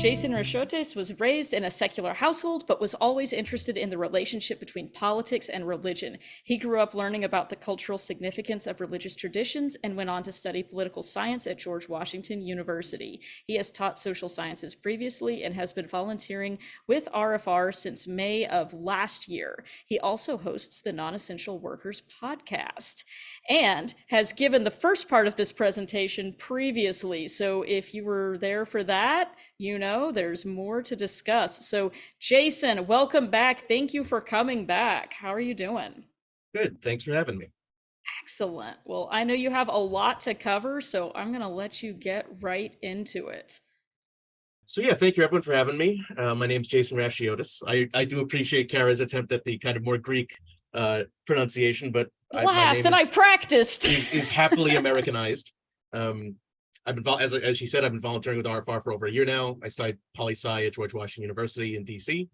Jason Racheotes was raised in a secular household, but was always interested in the relationship between politics and religion. He grew up learning about the cultural significance of religious traditions and went on to study political science at George Washington University. He has taught social sciences previously and has been volunteering with RfR since May of last year. He also hosts the Non-Essential Workers podcast and has given the first part of this presentation previously. So if you were there for that, you know there's more to discuss. So Jason, welcome back. Thank you for coming back. How are you doing? Good. Thanks for having me. Excellent. Well, I know you have a lot to cover, so I'm going to let you get right into it. So yeah, thank you everyone for having me. My name's Jason Racheotes. I do appreciate Kara's attempt at the kind of more Greek pronunciation, but my Blast, name and I practiced. is happily Americanized. I've been, as she said, I've been volunteering with RfR for over a year now. I studied poli-sci at George Washington University in DC,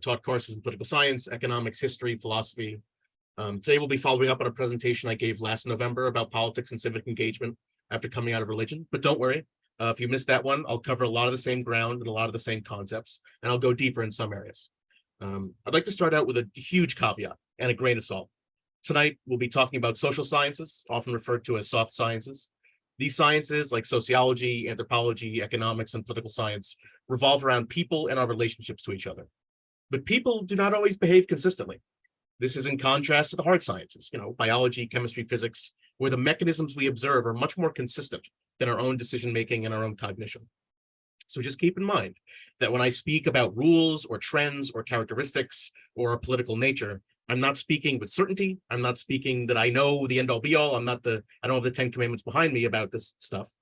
taught courses in political science, economics, history, philosophy. Today we'll be following up on a presentation I gave last November about politics and civic engagement after coming out of religion. But don't worry, if you missed that one, I'll cover a lot of the same ground and a lot of the same concepts, and I'll go deeper in some areas. I'd like to start out with a huge caveat and a grain of salt. Tonight, we'll be talking about social sciences, often referred to as soft sciences. These sciences, like sociology, anthropology, economics, and political science, revolve around people and our relationships to each other. But people do not always behave consistently. This is in contrast to the hard sciences, biology, chemistry, physics, where the mechanisms we observe are much more consistent than our own decision-making and our own cognition. So just keep in mind that when I speak about rules or trends or characteristics or a political nature, I'm not speaking with certainty. I'm not speaking that I know the end all be all. I don't have the 10 commandments behind me about this stuff.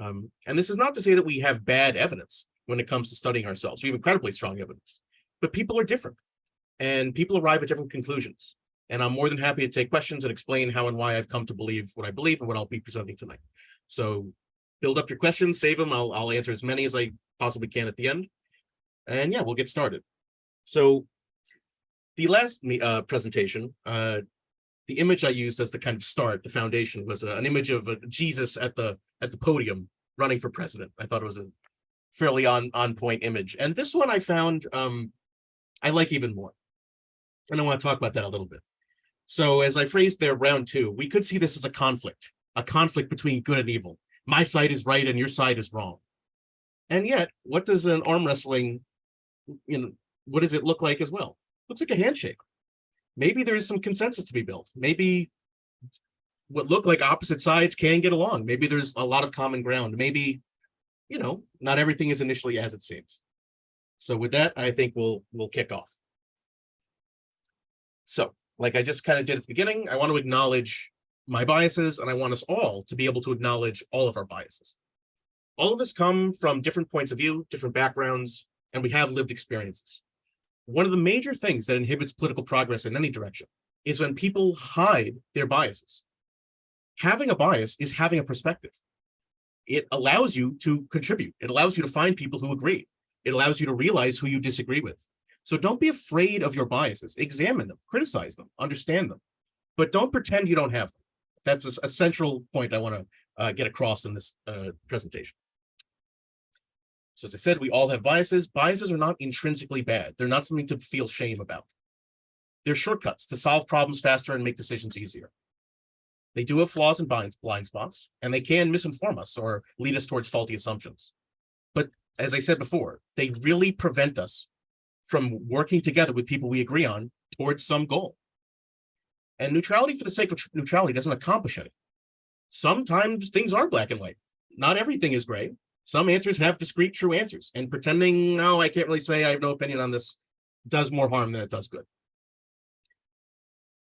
And this is not to say that we have bad evidence when it comes to studying ourselves. We have incredibly strong evidence, but people are different and people arrive at different conclusions. And I'm more than happy to take questions and explain how and why I've come to believe what I believe and what I'll be presenting tonight. So build up your questions, save them. I'll answer as many as I possibly can at the end. And yeah, we'll get started. So the last presentation, the image I used as the kind of start, the foundation, was an image of Jesus at the podium running for president. I thought it was a fairly on point image. And this one I found I like even more. And I want to talk about that a little bit. So as I phrased there, round two, we could see this as a conflict between good and evil. My side is right and your side is wrong. And yet, what does an arm wrestling, what does it look like as well? Looks like a handshake. Maybe there is some consensus to be built. Maybe what look like opposite sides can get along. Maybe there's a lot of common ground. Maybe, not everything is initially as it seems. So with that, I think we'll kick off. So, like I just kind of did at the beginning, I want to acknowledge my biases, and I want us all to be able to acknowledge all of our biases. All of us come from different points of view, different backgrounds, and we have lived experiences. One of the major things that inhibits political progress in any direction is when people hide their biases. Having a bias is having a perspective. It allows you to contribute. It allows you to find people who agree. It allows you to realize who you disagree with. So don't be afraid of your biases. Examine them, criticize them, understand them, but don't pretend you don't have them. That's a central point I want to get across in this presentation. So as I said, we all have biases. Biases are not intrinsically bad. They're not something to feel shame about. They're shortcuts to solve problems faster and make decisions easier. They do have flaws and blind spots, and they can misinform us or lead us towards faulty assumptions. But as I said before, they really prevent us from working together with people we agree on towards some goal. And neutrality for the sake of neutrality doesn't accomplish anything. Sometimes things are black and white. Not everything is gray. Some answers have discrete true answers, and pretending, no, I can't really say, I have no opinion on this, does more harm than it does good.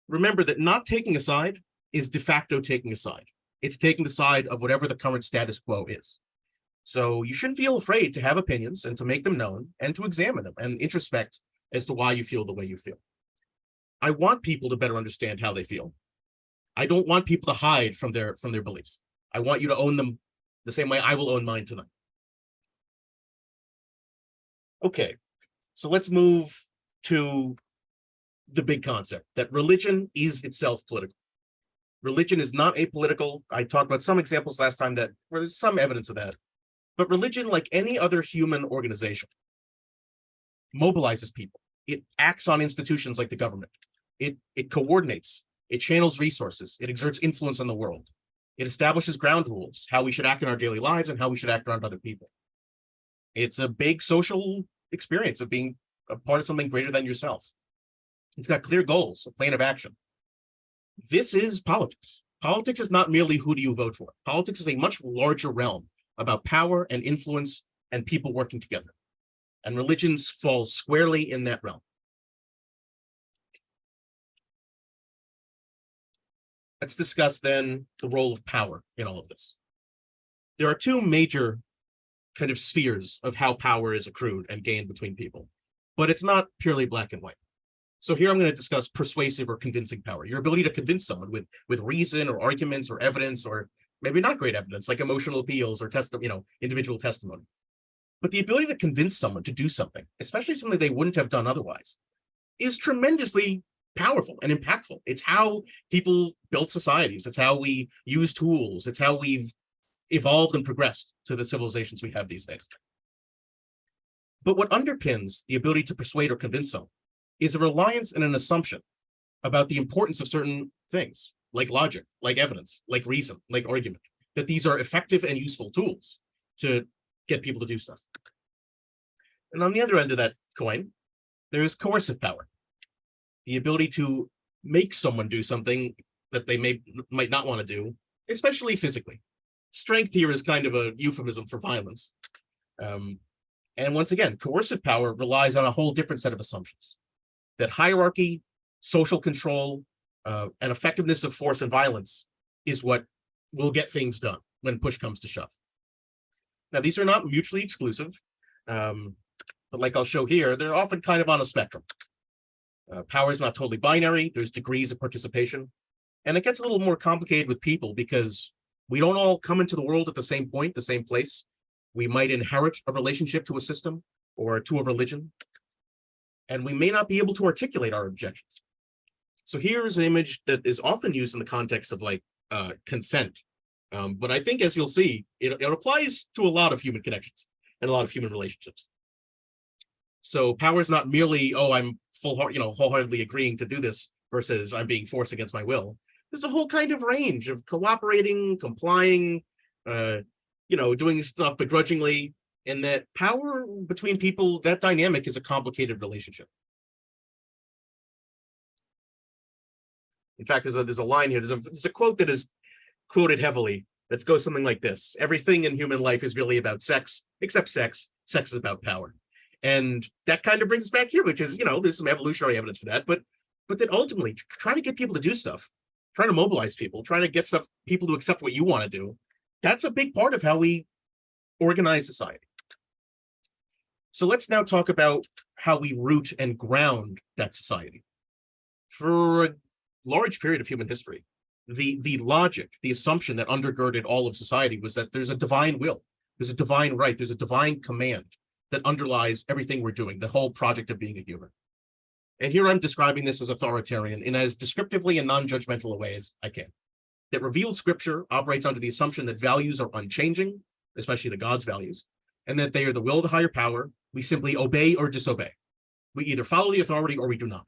Remember that not taking a side is de facto taking a side. It's taking the side of whatever the current status quo is. So you shouldn't feel afraid to have opinions and to make them known and to examine them and introspect as to why you feel the way you feel. I want people to better understand how they feel. I don't want people to hide from their beliefs. I want you to own them the same way I will own mine tonight. Okay, so let's move to the big concept that religion is itself political. Religion is not apolitical. I talked about some examples last time where there's some evidence of that. But religion, like any other human organization, mobilizes people. It acts on institutions like the government. It coordinates. It channels resources. It exerts influence on the world. It establishes ground rules, how we should act in our daily lives and how we should act around other people. It's a big social experience of being a part of something greater than yourself. It's got clear goals, a plan of action. This is politics. Politics is not merely who do you vote for. Politics is a much larger realm about power and influence and people working together. And religion falls squarely in that realm. Let's discuss then the role of power in all of this. There are two major kind of spheres of how power is accrued and gained between people, but it's not purely black and white. So here I'm going to discuss persuasive or convincing power, your ability to convince someone with reason or arguments or evidence, or maybe not great evidence like emotional appeals or individual testimony. But the ability to convince someone to do something, especially something they wouldn't have done otherwise, is tremendously powerful and impactful. It's how people built societies. It's how we use tools. It's how we've evolved and progressed to the civilizations we have these days. But what underpins the ability to persuade or convince someone is a reliance and an assumption about the importance of certain things, like logic, like evidence, like reason, like argument, that these are effective and useful tools to get people to do stuff. And on the other end of that coin, there is coercive power, the ability to make someone do something that they might not want to do, especially physically. Strength here is kind of a euphemism for violence. And once again, coercive power relies on a whole different set of assumptions. That hierarchy, social control, and effectiveness of force and violence is what will get things done when push comes to shove. Now, these are not mutually exclusive, but like I'll show here, they're often kind of on a spectrum. Power is not totally binary. There's degrees of participation. And it gets a little more complicated with people because we don't all come into the world at the same point, the same place. We might inherit a relationship to a system or to a religion, and we may not be able to articulate our objections. So here's an image that is often used in the context of consent. But I think, as you'll see, it applies to a lot of human connections and a lot of human relationships. So power is not merely, oh, I'm wholeheartedly agreeing to do this versus I'm being forced against my will. There's a whole kind of range of cooperating, complying, doing stuff begrudgingly, and that power between people, that dynamic is a complicated relationship. In fact, there's a line here, there's a quote that is quoted heavily that goes something like this: everything in human life is really about sex, except sex. Sex is about power. And that kind of brings us back here, which is, there's some evolutionary evidence for that, but that ultimately trying to get people to do stuff, trying to mobilize people, trying to get people to accept what you want to do, that's a big part of how we organize society. So let's now talk about how we root and ground that society. For a large period of human history, the logic, the assumption that undergirded all of society was that there's a divine will, there's a divine right, there's a divine command that underlies everything we're doing, the whole project of being a human. And here I'm describing this as authoritarian in as descriptively and non-judgmental a way as I can. That revealed scripture operates under the assumption that values are unchanging, especially the God's values, and that they are the will of the higher power. We simply obey or disobey. We either follow the authority or we do not.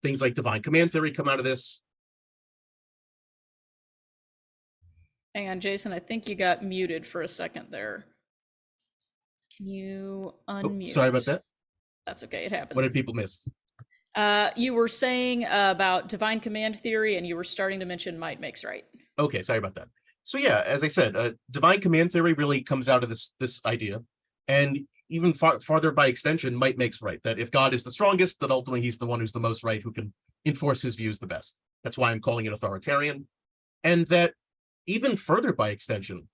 Things like divine command theory come out of this. Hang on, Jason, I think you got muted for a second there. Can you unmute? Oh, sorry about that. That's okay, it happens. What did people miss? You were saying about divine command theory, and you were starting to mention might makes right. Okay, sorry about that. So yeah, as I said, divine command theory really comes out of this idea, and even farther by extension, might makes right. That if God is the strongest, that ultimately he's the one who's the most right, who can enforce his views the best. That's why I'm calling it authoritarian. And that even further by extension,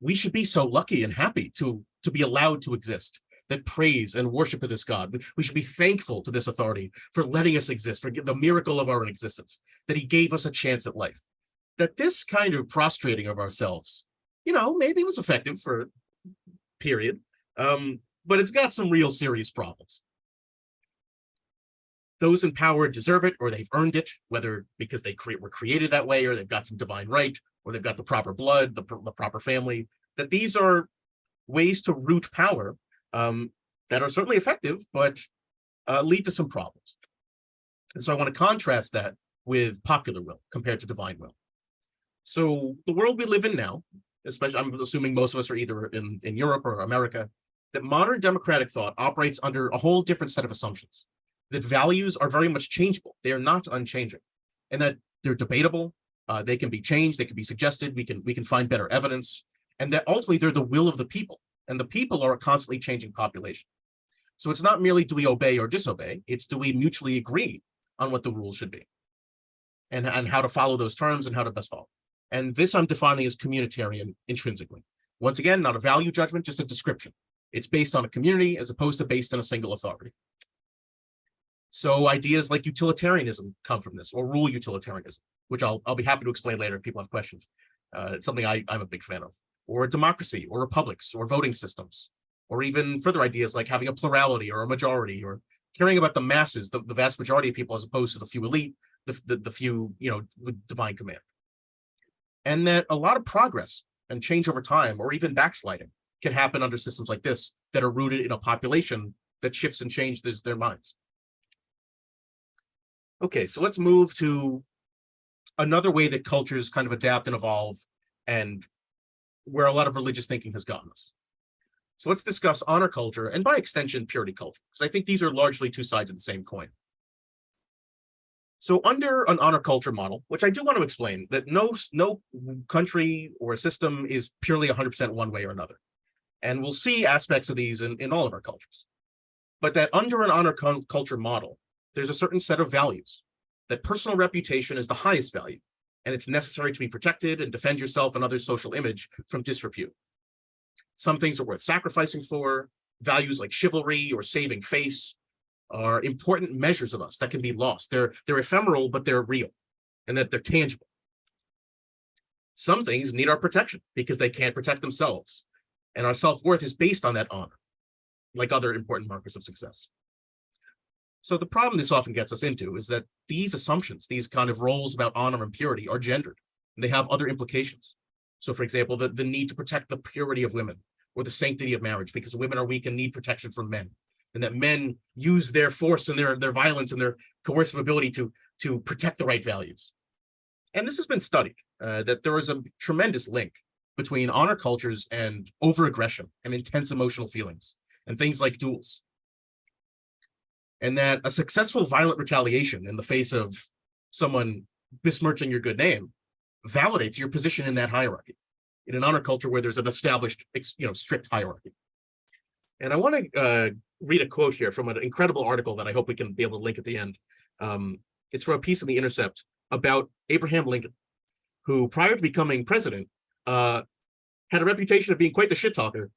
we should be so lucky and happy to be allowed to exist. That praise and worship of this God. We should be thankful to this authority for letting us exist, for the miracle of our existence, that he gave us a chance at life. That this kind of prostrating of ourselves, maybe was effective for a period, but it's got some real serious problems. Those in power deserve it, or they've earned it, whether because they were created that way, or they've got some divine right, or they've got the proper blood, the proper family. that these are ways to root power that are certainly effective, but lead to some problems. And so I want to contrast that with popular will compared to divine will. So the world we live in now, especially I'm assuming most of us are either in Europe or America, that modern democratic thought operates under a whole different set of assumptions, that values are very much changeable. They are not unchanging, and that they're debatable. They can be changed. They can be suggested. We can find better evidence, and that ultimately they're the will of the people, and the people are a constantly changing population. So it's not merely do we obey or disobey, it's do we mutually agree on what the rules should be and how to follow those terms and how to best follow. And this I'm defining as communitarian intrinsically. Once again, not a value judgment, just a description. It's based on a community as opposed to based on a single authority. So ideas like utilitarianism come from this, or rule utilitarianism, which I'll be happy to explain later if people have questions. It's something I'm a big fan of. Or democracy, or republics, or voting systems, or even further ideas like having a plurality or a majority, or caring about the masses, the vast majority of people, as opposed to the few elite, the few, with divine command. And that a lot of progress and change over time, or even backsliding, can happen under systems like this that are rooted in a population that shifts and changes their minds. Okay, so let's move to another way that cultures kind of adapt and evolve, and where a lot of religious thinking has gotten us. So let's discuss honor culture, and by extension, purity culture, because I think these are largely two sides of the same coin. So under an honor culture model, which I do want to explain, that no country or system is purely 100% one way or another. And we'll see aspects of these in all of our cultures. But that under an honor culture model, there's a certain set of values, that personal reputation is the highest value, and it's necessary to be protected and defend yourself and others' social image from disrepute. Some things are worth sacrificing for. Values like chivalry or saving face are important measures of us that can be lost. They're ephemeral, but they're real, and that they're tangible. Some things need our protection because they can't protect themselves, and our self-worth is based on that honor, like other important markers of success. So the problem this often gets us into is that these assumptions, these kind of roles about honor and purity, are gendered, and they have other implications. So for example, the need to protect the purity of women or the sanctity of marriage, because women are weak and need protection from men, and that men use their force and their violence and their coercive ability to protect the right values. And this has been studied, that there is a tremendous link between honor cultures and overaggression and intense emotional feelings, and things like duels. And that a successful violent retaliation in the face of someone besmirching your good name validates your position in that hierarchy, in an honor culture where there's an established, strict hierarchy. And I want to read a quote here from an incredible article that I hope we can be able to link at the end. It's from a piece in The Intercept about Abraham Lincoln, who prior to becoming president, had a reputation of being quite the shit talker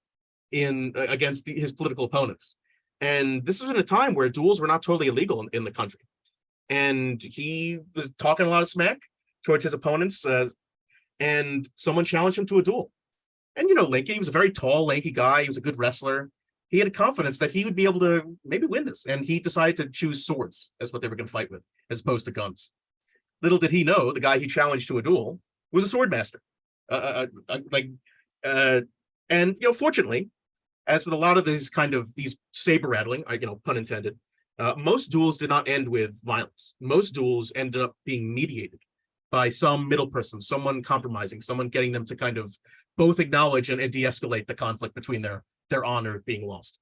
against his political opponents. And this was in a time where duels were not totally illegal in the country. And he was talking a lot of smack towards his opponents, and someone challenged him to a duel. And, Lincoln, he was a very tall, lanky guy. He was a good wrestler. He had confidence that he would be able to maybe win this. And he decided to choose swords as what they were going to fight with, as opposed to guns. Little did he know, the guy he challenged to a duel was a sword master. And fortunately, as with a lot of these saber rattling, pun intended, most duels did not end with violence. Most duels ended up being mediated by some middle person, someone compromising, someone getting them to kind of both acknowledge and de-escalate the conflict between their honor being lost.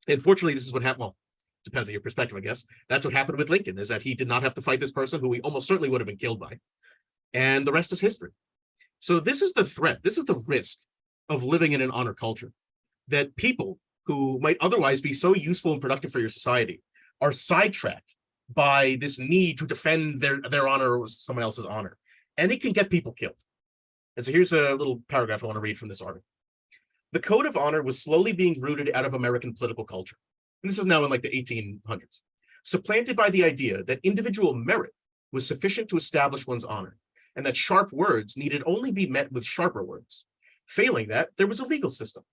And fortunately, this is what happened. Well, depends on your perspective, I guess. That's what happened with Lincoln, is that he did not have to fight this person who he almost certainly would have been killed by. And the rest is history. So this is the threat. This is the risk of living in an honor culture, that people who might otherwise be so useful and productive for your society are sidetracked by this need to defend their honor or someone else's honor. And it can get people killed. And so here's a little paragraph I want to read from this article. The code of honor was slowly being rooted out of American political culture. And this is now in the 1800s, supplanted by the idea that individual merit was sufficient to establish one's honor, and that sharp words needed only be met with sharper words. Failing that, there was a legal system.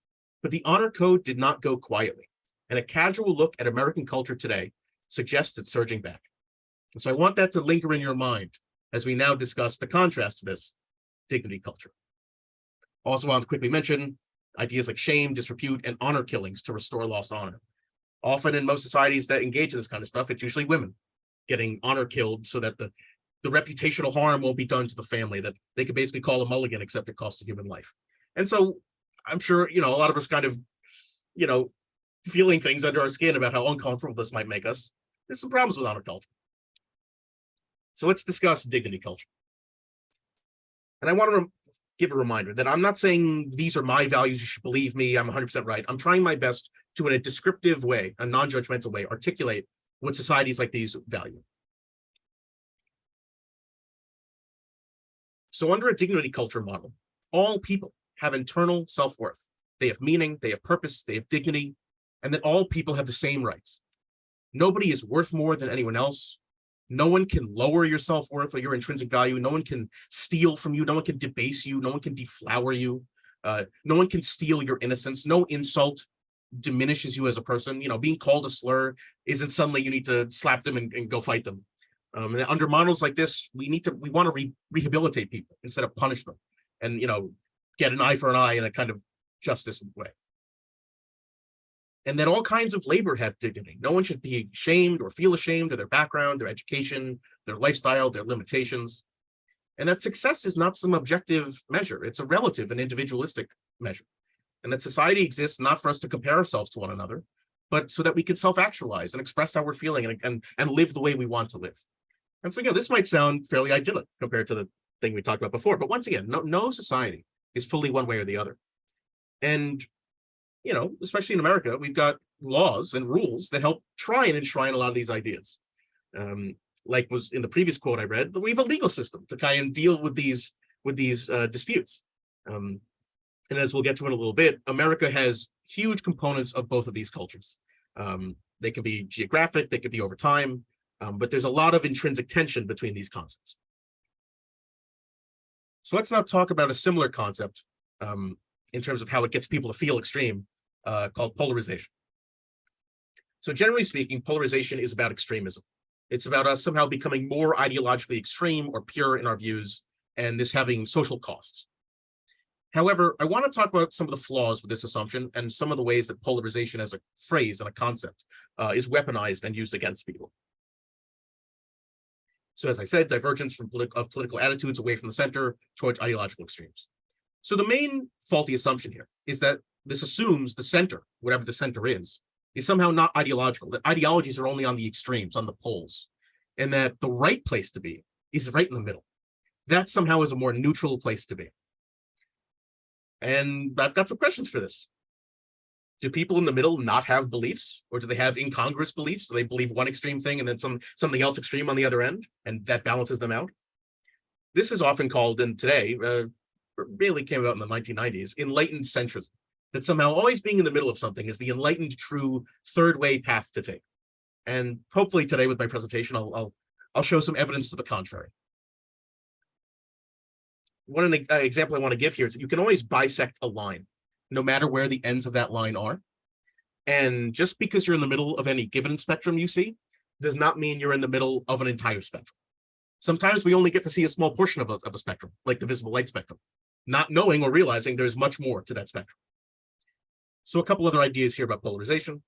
But the honor code did not go quietly, and a casual look at American culture today suggests it's surging back. And so I want that to linger in your mind as we now discuss the contrast to this, dignity culture. Also, I want to quickly mention ideas like shame, disrepute, and honor killings to restore lost honor. Often in most societies that engage in this kind of stuff, it's usually women getting honor killed so that the reputational harm won't be done to the family, that they could basically call a mulligan, except it costs a human life. And so I'm sure, a lot of us kind of, feeling things under our skin about how uncomfortable this might make us. There's some problems with honor culture. So let's discuss dignity culture. And I want to give a reminder that I'm not saying these are my values, you should believe me, I'm 100% right. I'm trying my best to, in a descriptive way, a non-judgmental way, articulate what societies like these value. So under a dignity culture model, all people have internal self-worth. They have meaning, they have purpose, they have dignity, and that all people have the same rights. Nobody is worth more than anyone else. No one can lower your self-worth or your intrinsic value. No one can steal from you. No one can debase you. No one can deflower you. No one can steal your innocence. No insult diminishes you as a person. Being called a slur isn't suddenly you need to slap them and go fight them. And under models like this, we want to rehabilitate people instead of punish them, and get an eye for an eye in a kind of justice way. And that all kinds of labor have dignity. No one should be shamed or feel ashamed of their background, their education, their lifestyle, their limitations. And that success is not some objective measure. It's a relative and individualistic measure. And that society exists not for us to compare ourselves to one another, but so that we can self-actualize and express how we're feeling and live the way we want to live. And so, this might sound fairly idyllic compared to the thing we talked about before. But once again, no society is fully one way or the other. And especially in America, we've got laws and rules that help try and enshrine a lot of these ideas. Like was in the previous quote I read, we have a legal system to kind of deal with these disputes. And as we'll get to in a little bit, America has huge components of both of these cultures. They can be geographic, they could be over time, but there's a lot of intrinsic tension between these concepts. So let's now talk about a similar concept in terms of how it gets people to feel extreme, called polarization. So generally speaking, polarization is about extremism. It's about us somehow becoming more ideologically extreme or pure in our views, and this having social costs. However, I want to talk about some of the flaws with this assumption and some of the ways that polarization as a phrase and a concept is weaponized and used against people. So as I said, divergence of political attitudes away from the center towards ideological extremes. So the main faulty assumption here is that this assumes the center, whatever the center is somehow not ideological, that ideologies are only on the extremes, on the poles, and that the right place to be is right in the middle. That somehow is a more neutral place to be. And I've got some questions for this. Do people in the middle not have beliefs, or do they have incongruous beliefs? Do they believe one extreme thing and then something else extreme on the other end, and that balances them out? This is often called, and today, really came about in the 1990s, enlightened centrism. That somehow always being in the middle of something is the enlightened, true, third way path to take. And hopefully today with my presentation, I'll show some evidence to the contrary. One example I want to give here is that you can always bisect a line, no matter where the ends of that line are. And just because you're in the middle of any given spectrum you see, does not mean you're in the middle of an entire spectrum. Sometimes we only get to see a small portion of a spectrum, like the visible light spectrum, not knowing or realizing there's much more to that spectrum. So a couple other ideas here about polarization.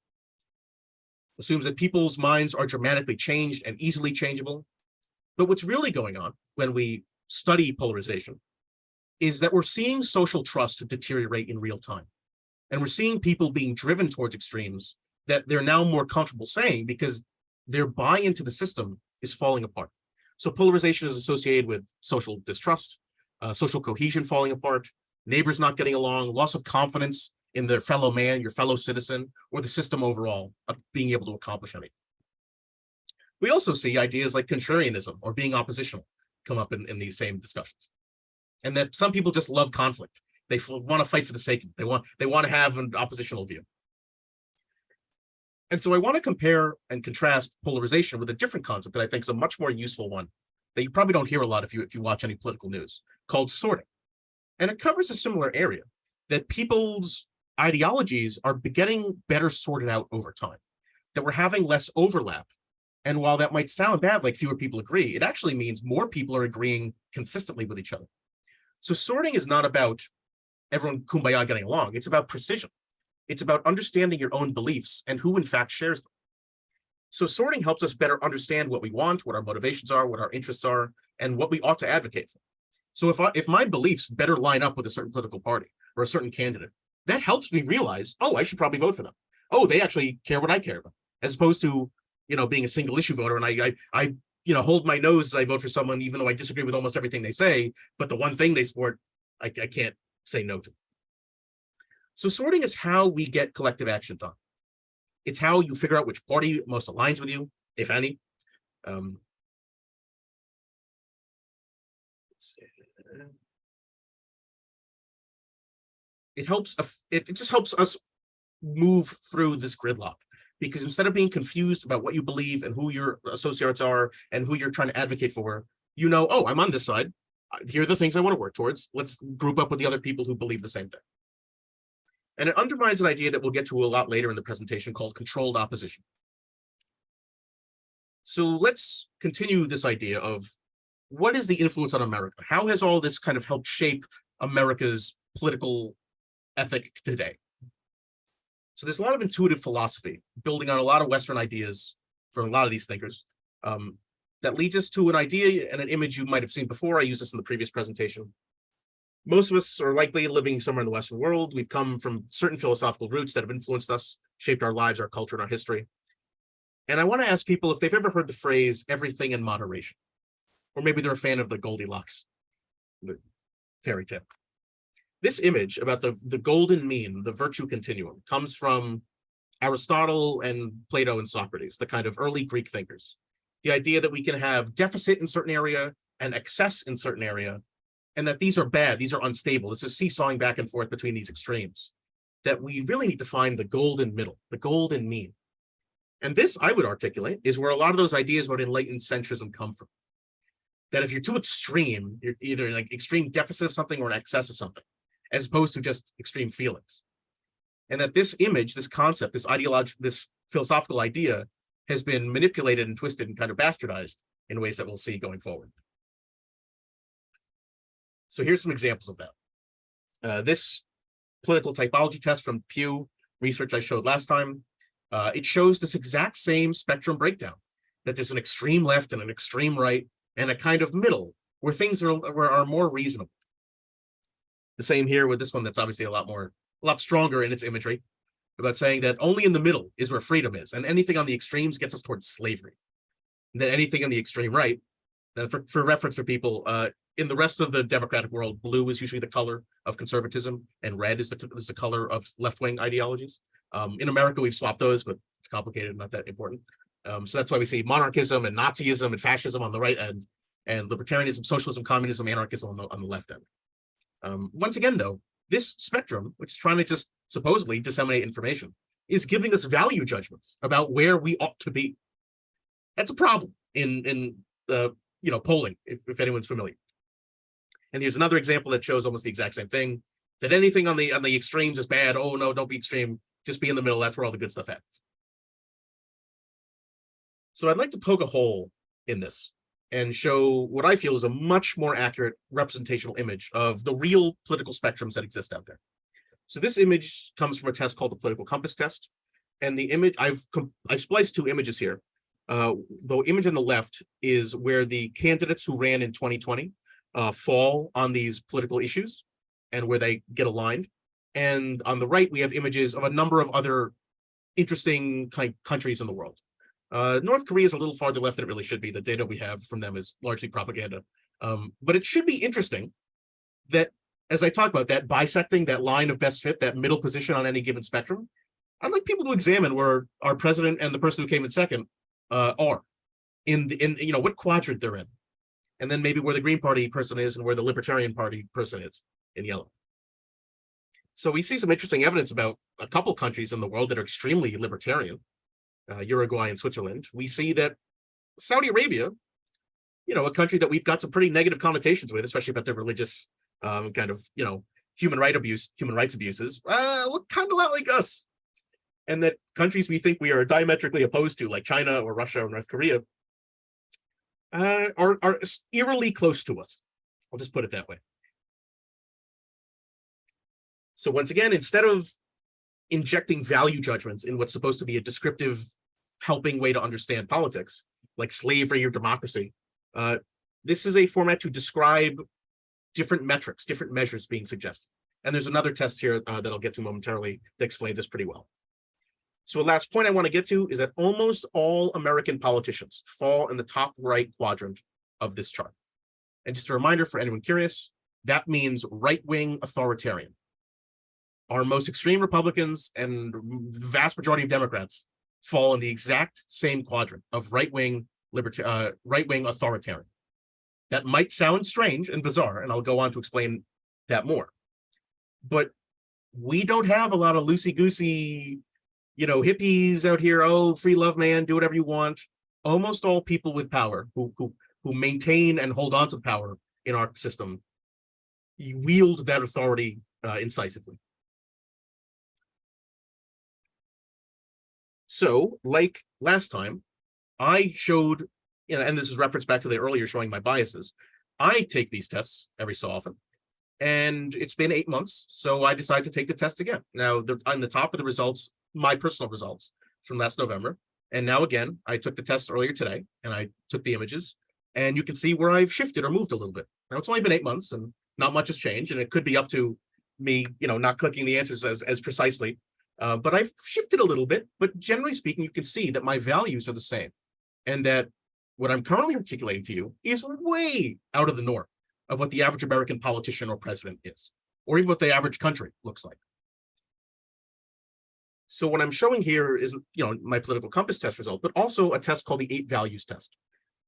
Assumes that people's minds are dramatically changed and easily changeable. But what's really going on when we study polarization is that we're seeing social trust deteriorate in real time. And we're seeing people being driven towards extremes that they're now more comfortable saying because their buy into the system is falling apart. So polarization is associated with social distrust, social cohesion falling apart, neighbors not getting along, loss of confidence in their fellow man, your fellow citizen, or the system overall of being able to accomplish anything. We also see ideas like contrarianism or being oppositional come up in these same discussions. And that some people just love conflict. They want to fight for the sake of it. They want to have an oppositional view. And so I want to compare and contrast polarization with a different concept that I think is a much more useful one that you probably don't hear a lot if you watch any political news, called sorting. And it covers a similar area, that people's ideologies are getting better sorted out over time, that we're having less overlap. And while that might sound bad, like fewer people agree, it actually means more people are agreeing consistently with each other. So sorting is not about everyone kumbaya getting along. It's about precision. It's about understanding your own beliefs and who in fact shares them. So sorting helps us better understand what we want, what our motivations are, what our interests are, and what we ought to advocate for. So if my beliefs better line up with a certain political party or a certain candidate, that helps me realize, oh, I should probably vote for them. Oh, they actually care what I care about, as opposed to, being a single issue voter. And I hold my nose as I vote for someone, even though I disagree with almost everything they say, but the one thing they support, I can't say no to. So sorting is how we get collective action done. It's how you figure out which party most aligns with you, if any. It just helps us move through this gridlock, because instead of being confused about what you believe and who your associates are and who you're trying to advocate for, oh, I'm on this side. Here are the things I want to work towards. Let's group up with the other people who believe the same thing. And it undermines an idea that we'll get to a lot later in the presentation called controlled opposition. So let's continue this idea of what is the influence on America? How has all this kind of helped shape America's political ethic today? So there's a lot of intuitive philosophy building on a lot of Western ideas from a lot of these thinkers that leads us to an idea and an image you might have seen before. I used this in the previous presentation. Most of us are likely living somewhere in the Western world. We've come from certain philosophical roots that have influenced us, shaped our lives, our culture, and our history. And I want to ask people if they've ever heard the phrase everything in moderation, or maybe they're a fan of the Goldilocks, the fairy tale. This image about the golden mean, the virtue continuum, comes from Aristotle and Plato and Socrates, the kind of early Greek thinkers. The idea that we can have deficit in certain area and excess in certain area, and that these are bad, these are unstable. This is seesawing back and forth between these extremes, that we really need to find the golden middle, the golden mean. And this, I would articulate, is where a lot of those ideas about enlightened centrism come from. That if you're too extreme, you're either like extreme deficit of something or an excess of something, as opposed to just extreme feelings. And that this image, this concept, this ideology, this philosophical idea has been manipulated and twisted and kind of bastardized in ways that we'll see going forward. So here's some examples of that. This political typology test from Pew research I showed last time, it shows this exact same spectrum breakdown, that there's an extreme left and an extreme right and a kind of middle where things are more reasonable. The same here with this one that's obviously a lot stronger in its imagery, about saying that only in the middle is where freedom is, and anything on the extremes gets us towards slavery. And then anything on the extreme right, for reference for people, in the rest of the democratic world, blue is usually the color of conservatism, and red is the color of left-wing ideologies. In America, we've swapped those, but it's complicated, not that important. So that's why we see monarchism and Nazism and fascism on the right end, and libertarianism, socialism, communism, anarchism on the left end. Once again, though, this spectrum, which is trying to just supposedly disseminate information, is giving us value judgments about where we ought to be. That's a problem in polling, if anyone's familiar. And here's another example that shows almost the exact same thing, that anything on the extremes is bad. Oh no, don't be extreme, just be in the middle. That's where all the good stuff happens. So I'd like to poke a hole in this and show what I feel is a much more accurate representational image of the real political spectrums that exist out there. So this image comes from a test called the political compass test. And the image, I've spliced two images here. The image on the left is where the candidates who ran in 2020 fall on these political issues and where they get aligned. And on the right, we have images of a number of other interesting countries in the world. North Korea is a little farther left than it really should be. The data we have from them is largely propaganda. But it should be interesting that, as I talk about that, bisecting that line of best fit, that middle position on any given spectrum, I'd like people to examine where our president and the person who came in second are in what quadrant they're in, and then maybe where the Green Party person is and where the Libertarian Party person is in yellow. So we see some interesting evidence about a couple countries in the world that are extremely libertarian, Uruguay and Switzerland. We see that Saudi Arabia, a country that we've got some pretty negative connotations with, especially about their religious human rights abuses, look kind of a lot like us. And that countries we think we are diametrically opposed to, like China or Russia or North Korea, are eerily close to us. I'll just put it that way. So once again, instead of injecting value judgments in what's supposed to be a descriptive, helping way to understand politics, like slavery or democracy, this is a format to describe different metrics, different measures being suggested. And there's another test here that I'll get to momentarily that explains this pretty well. So a last point I want to get to is that almost all American politicians fall in the top right quadrant of this chart. And just a reminder for anyone curious, that means right-wing authoritarian. Our most extreme Republicans and the vast majority of Democrats fall in the exact same quadrant of right-wing authoritarian. That might sound strange and bizarre, and I'll go on to explain that more. But we don't have a lot of loosey-goosey, hippies out here. Oh, free love, man, do whatever you want. Almost all people with power who maintain and hold on to the power in our system wield that authority incisively. So, like last time, I showed, and this is reference back to the earlier showing my biases. I take these tests every so often, and it's been 8 months, so I decided to take the test again. Now, on the top of the results, my personal results from last November, and now again, I took the test earlier today, and I took the images, and you can see where I've shifted or moved a little bit. Now, it's only been 8 months, and not much has changed, and it could be up to me, not clicking the answers as precisely, but I've shifted a little bit. But generally speaking, you can see that my values are the same, and that what I'm currently articulating to you is way out of the norm of what the average American politician or president is, or even what the average country looks like. So what I'm showing here is, my political compass test result, but also a test called the 8 values test.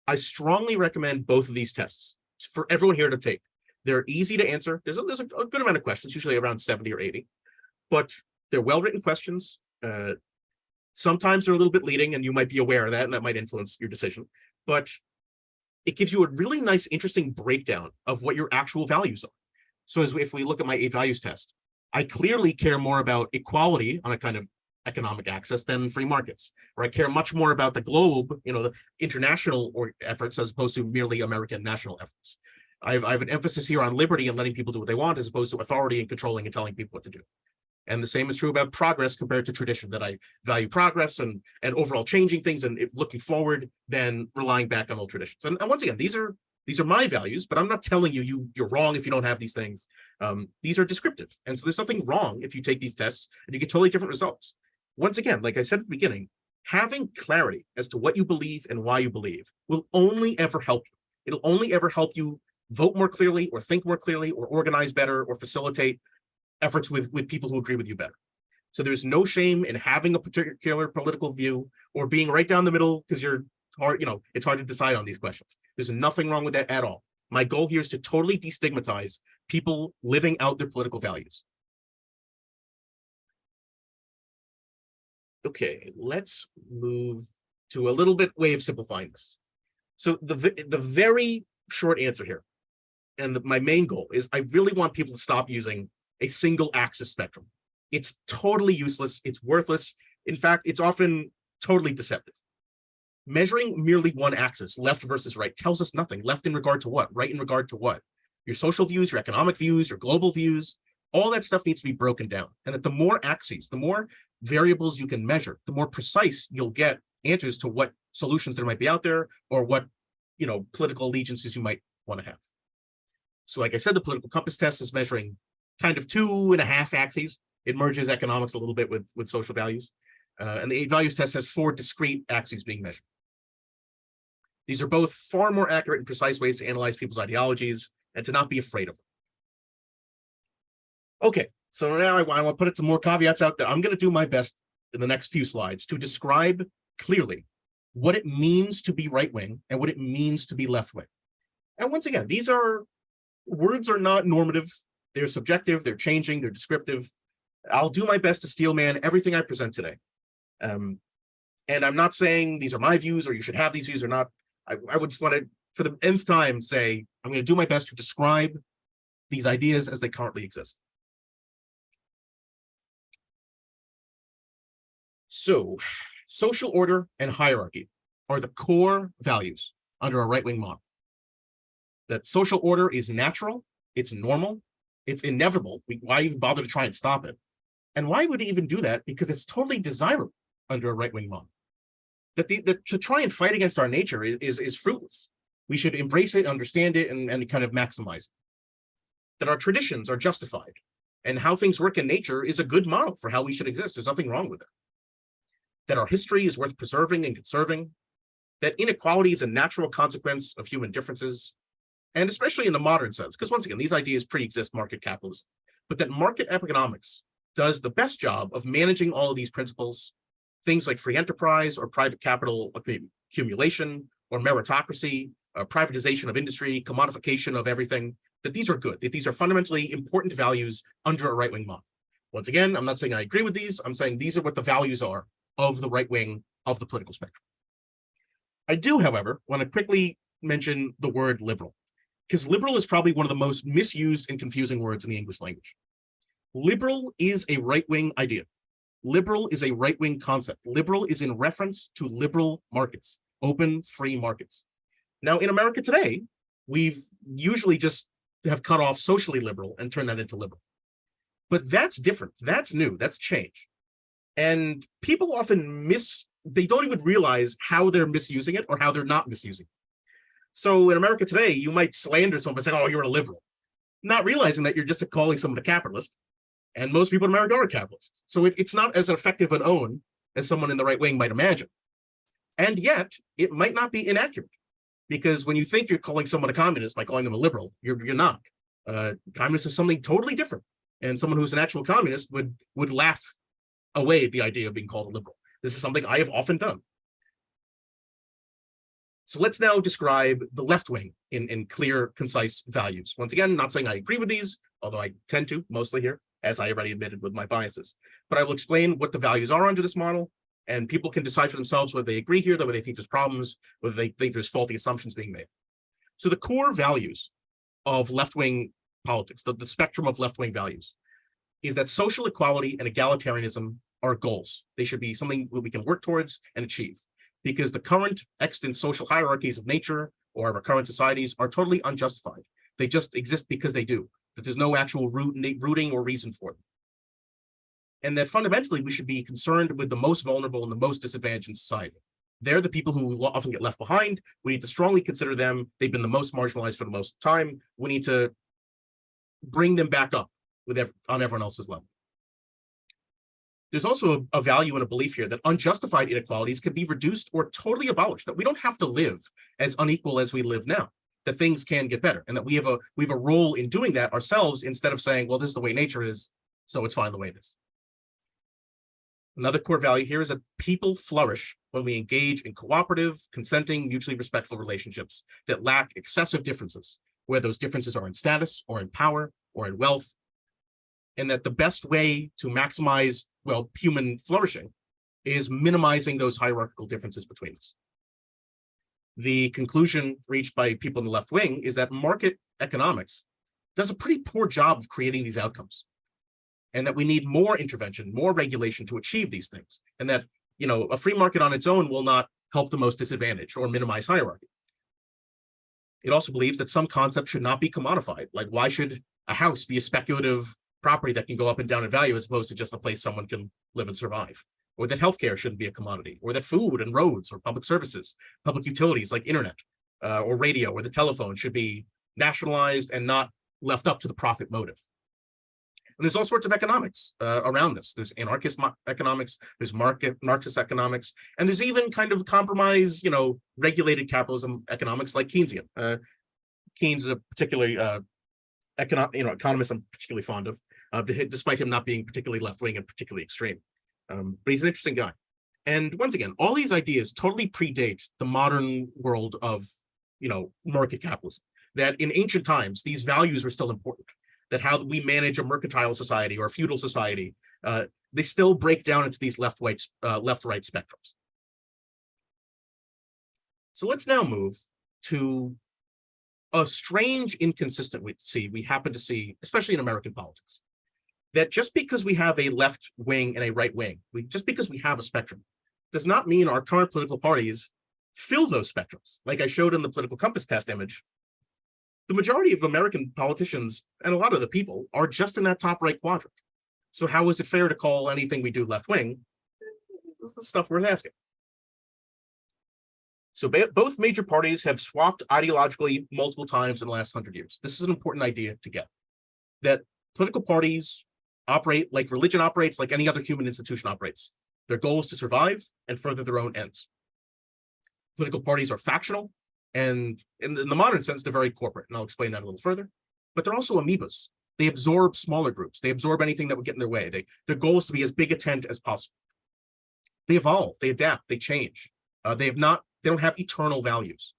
I strongly recommend both of these tests for everyone here to take. They're easy to answer. There's a good amount of questions, usually around 70 or 80, but they're well-written questions. Sometimes they're a little bit leading, and you might be aware of that, and that might influence your decision. But it gives you a really nice, interesting breakdown of what your actual values are. So if we look at my 8 values test, I clearly care more about equality on a kind of economic axis than free markets, or I care much more about the globe, the international efforts as opposed to merely American national efforts. I have an emphasis here on liberty and letting people do what they want, as opposed to authority and controlling and telling people what to do. And the same is true about progress compared to tradition, that I value progress and overall changing things and looking forward than relying back on old traditions. And once again, these are my values, but I'm not telling you're wrong if you don't have these things. These are descriptive. And so there's nothing wrong if you take these tests and you get totally different results. Once again, like I said at the beginning, having clarity as to what you believe and why you believe will only ever help you. It'll only ever help you vote more clearly, or think more clearly, or organize better, or facilitate efforts with people who agree with you better. So there's no shame in having a particular political view or being right down the middle, because it's hard to decide on these questions. There's nothing wrong with that at all. My goal here is to totally destigmatize people living out their political values. Okay, let's move to a little bit way of simplifying this. So the very short answer here, and my main goal is, I really want people to stop using a single axis spectrum. It's totally useless. It's worthless. In fact, it's often totally deceptive. Measuring merely one axis, left versus right, tells us nothing. Left in regard to what? Right in regard to what? Your social views, your economic views, your global views, all that stuff needs to be broken down. And that the more axes, the more variables you can measure, the more precise you'll get answers to what solutions there might be out there, or what political allegiances you might want to have. So like I said, the political compass test is measuring kind of 2.5 axes. It merges economics a little bit with social values. And the 8 values test has 4 discrete axes being measured. These are both far more accurate and precise ways to analyze people's ideologies and to not be afraid of them. Okay, so now I want to put some more caveats out there. I'm going to do my best in the next few slides to describe clearly what it means to be right-wing and what it means to be left-wing. And once again, words are not normative. They're subjective, they're changing, they're descriptive. I'll do my best to steelman everything I present today. And I'm not saying these are my views or you should have these views or not. I would just want to, for the nth time, say I'm going to do my best to describe these ideas as they currently exist. So, social order and hierarchy are the core values under a right-wing model. That social order is natural, it's normal, It's inevitable. Why even bother to try and stop it? And why would he even do that? Because it's totally desirable under a right-wing model. That to try and fight against our nature is fruitless. We should embrace it, understand it, and kind of maximize it. That our traditions are justified, and how things work in nature is a good model for how we should exist. There's nothing wrong with it. That our history is worth preserving and conserving. That inequality is a natural consequence of human differences, and especially in the modern sense, because once again, these ideas pre-exist market capitalism, but that market economics does the best job of managing all of these principles, things like free enterprise or private capital accumulation or meritocracy, privatization of industry, commodification of everything, that these are good, that these are fundamentally important values under a right-wing model. Once again, I'm not saying I agree with these, I'm saying these are what the values are of the right wing of the political spectrum. I do, however, want to quickly mention the word liberal, because liberal is probably one of the most misused and confusing words in the English language. Liberal is a right-wing idea. Liberal is a right-wing concept. Liberal is in reference to liberal markets, open, free markets. Now, in America today, we've usually just have cut off socially liberal and turned that into liberal. But that's different. That's new. That's change. And people often they don't even realize how they're misusing it or how they're not misusing it. So in America today, you might slander someone saying, oh, you're a liberal, not realizing that you're just calling someone a capitalist. And most people in America are capitalists. So it's not as effective an own as someone in the right wing might imagine. And yet, it might not be inaccurate. Because when you think you're calling someone a communist by calling them a liberal, you're not. Communist is something totally different. And someone who's an actual communist would laugh away at the idea of being called a liberal. This is something I have often done. So let's now describe the left wing in clear, concise values. Once again, not saying I agree with these, although I tend to mostly here, as I already admitted with my biases. But I will explain what the values are under this model, and people can decide for themselves whether they agree here, whether they think there's problems, whether they think there's faulty assumptions being made. So the core values of left-wing politics, the spectrum of left-wing values, is that social equality and egalitarianism are goals. They should be something that we can work towards and achieve, because the current extant social hierarchies of nature or of our current societies are totally unjustified. They just exist because they do, that there's no actual rooting or reason for them. And that fundamentally, we should be concerned with the most vulnerable and the most disadvantaged in society. They're the people who often get left behind. We need to strongly consider them. They've been the most marginalized for the most time. We need to bring them back up on everyone else's level. There's also a value and a belief here that unjustified inequalities can be reduced or totally abolished, that we don't have to live as unequal as we live now, that things can get better, and that we have a role in doing that ourselves, instead of saying, well, this is the way nature is, so it's fine the way it is. Another core value here is that people flourish when we engage in cooperative, consenting, mutually respectful relationships that lack excessive differences, where those differences are in status or in power or in wealth, and that the best way to maximize, well, human flourishing is minimizing those hierarchical differences between us. The conclusion reached by people in the left wing is that market economics does a pretty poor job of creating these outcomes, and that we need more intervention, more regulation to achieve these things, and that, you know, a free market on its own will not help the most disadvantaged or minimize hierarchy. It also believes that some concepts should not be commodified. Like, why should a house be a speculative property that can go up and down in value as opposed to just a place someone can live and survive? Or that healthcare shouldn't be a commodity, or that food and roads or public services, public utilities like internet or radio or the telephone should be nationalized and not left up to the profit motive. And there's all sorts of economics around this. There's anarchist economics, there's Marxist economics, and there's even kind of compromise, you know, regulated capitalism economics like Keynesian. Keynes is a particularly economist I'm particularly fond of, despite him not being particularly left-wing and particularly extreme. But he's an interesting guy. And once again, all these ideas totally predate the modern world of, you know, market capitalism. That in ancient times, these values were still important. That how we manage a mercantile society or a feudal society, they still break down into these left-right spectrums. So let's now move to a strange inconsistency we happen to see, especially in American politics. That just because we have a left wing and a right wing, just because we have a spectrum, does not mean our current political parties fill those spectrums. Like I showed in the political compass test image, The majority of American politicians and a lot of the people are just in that top right quadrant. So how is it fair to call anything we do left wing? This is stuff worth asking. So both major parties have swapped ideologically multiple times in the last 100 years. This is an important idea to get, that political parties operate like religion operates, like any other human institution operates. Their goal is to survive and further their own ends. Political parties are factional, and in the modern sense, they're very corporate, and I'll explain that a little further. But they're also amoebas. They absorb smaller groups. They absorb anything that would get in their way. Their goal is to be as big a tent as possible. They evolve, they adapt, they change. They don't have eternal values.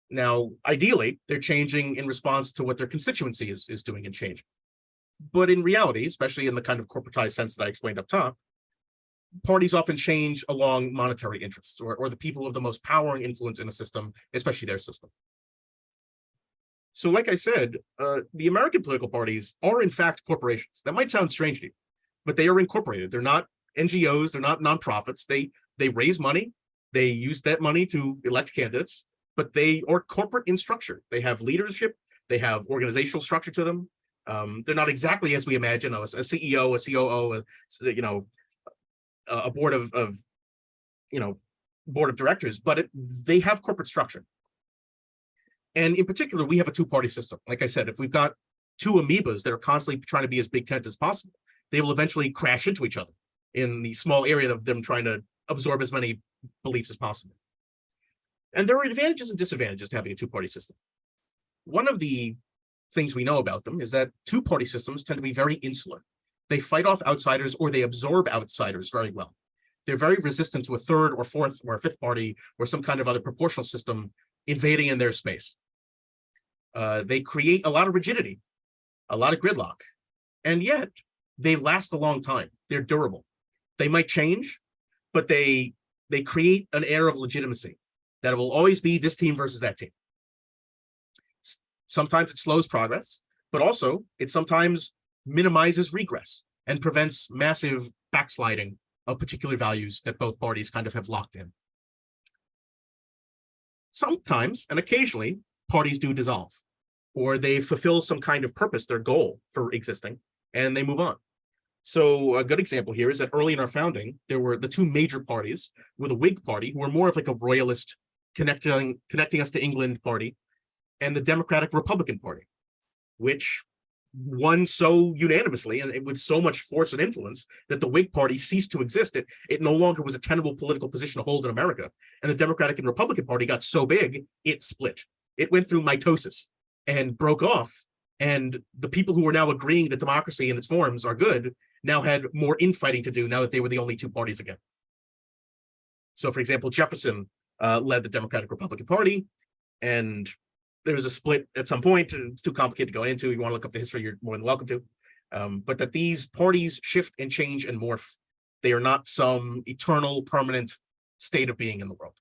Now, ideally, they're changing in response to what their constituency is doing and changing. But in reality, especially in the kind of corporatized sense that I explained up top, parties often change along monetary interests or the people of the most power and influence in a system, especially their system. So like I said, the American political parties are in fact corporations. That might sound strange to you, but they are incorporated. They're not NGOs, they're not nonprofits. They raise money, they use that money to elect candidates, but they are corporate in structure. They have leadership, they have organizational structure to them. They're not exactly as we imagine, a CEO, a COO, a board of board of directors, but they have corporate structure. And in particular, we have a two-party system. Like I said, if we've got two amoebas that are constantly trying to be as big tent as possible, they will eventually crash into each other in the small area of them trying to absorb as many beliefs as possible. And there are advantages and disadvantages to having a two-party system. One of the things we know about them is that two-party systems tend to be very insular. They fight off outsiders or they absorb outsiders very well. They're very resistant to a third or fourth or a fifth party or some kind of other proportional system invading in their space. They create a lot of rigidity, a lot of gridlock, and yet they last a long time. They're durable. They might change, but they create an air of legitimacy that it will always be this team versus that team. Sometimes it slows progress, but also it sometimes minimizes regress and prevents massive backsliding of particular values that both parties kind of have locked in. Sometimes, and occasionally, parties do dissolve, or they fulfill some kind of purpose, their goal for existing, and they move on. So a good example here is that early in our founding, there were the two major parties, were the Whig Party, who were more of like a royalist, connecting us to England party, and the Democratic Republican Party, which won so unanimously and with so much force and influence that the Whig Party ceased to exist. It no longer was a tenable political position to hold in America. And the Democratic and Republican Party got so big, it split. It went through mitosis and broke off. And the people who were now agreeing that democracy in its forms are good now had more infighting to do now that they were the only two parties again. So, for example, Jefferson led the Democratic Republican Party, and there was a split at some point. It's too complicated to go into. If you want to look up the history, you're more than welcome to. But that these parties shift and change and morph. They are not some eternal, permanent state of being in the world.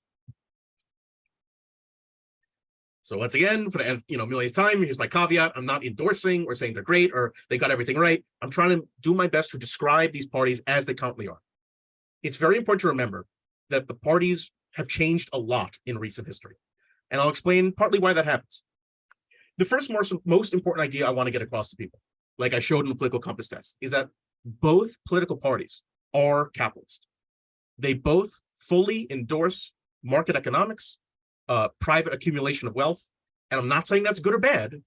So once again, for the millionth time, here's my caveat. I'm not endorsing or saying they're great or they got everything right. I'm trying to do my best to describe these parties as they currently are. It's very important to remember that the parties have changed a lot in recent history. And I'll explain partly why that happens. The first most important idea I want to get across to people, like I showed in the political compass test, is that both political parties are capitalist. They both fully endorse market economics, private accumulation of wealth. And I'm not saying that's good or bad.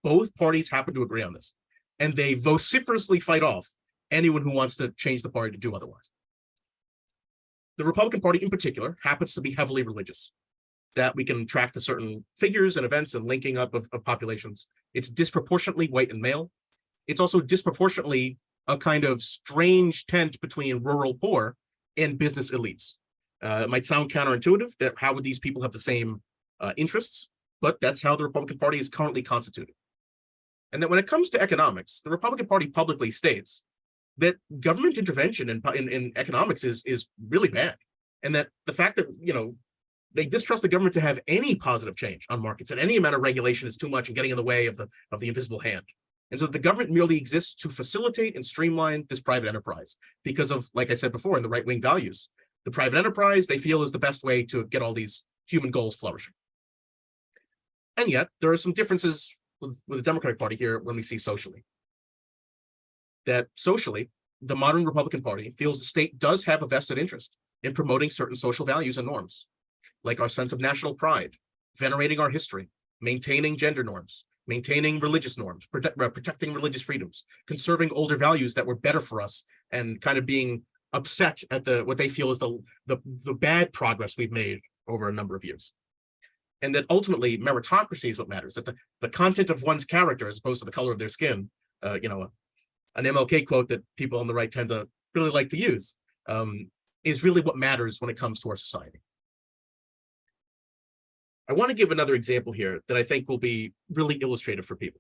Both parties happen to agree on this. And they vociferously fight off anyone who wants to change the party to do otherwise. The Republican Party in particular happens to be heavily religious. That we can track to certain figures and events and linking up of populations. It's disproportionately white and male. It's also disproportionately a kind of strange tent between rural poor and business elites. It might sound counterintuitive that how would these people have the same interests, but that's how the Republican Party is currently constituted. And that when it comes to economics, the Republican Party publicly states that government intervention in economics is really bad. And that the fact that, they distrust the government to have any positive change on markets, and any amount of regulation is too much and getting in the way of the invisible hand. And so the government merely exists to facilitate and streamline this private enterprise because of, like I said before, in the right-wing values. The private enterprise, they feel, is the best way to get all these human goals flourishing. And yet there are some differences with the Democratic Party here when we see socially. That socially, the modern Republican Party feels the state does have a vested interest in promoting certain social values and norms, like our sense of national pride, venerating our history, maintaining gender norms, maintaining religious norms, protecting religious freedoms, conserving older values that were better for us, and kind of being upset at what they feel is the bad progress we've made over a number of years. And that ultimately meritocracy is what matters, that the content of one's character as opposed to the color of their skin, an MLK quote that people on the right tend to really like to use, is really what matters when it comes to our society. I want to give another example here that I think will be really illustrative for people.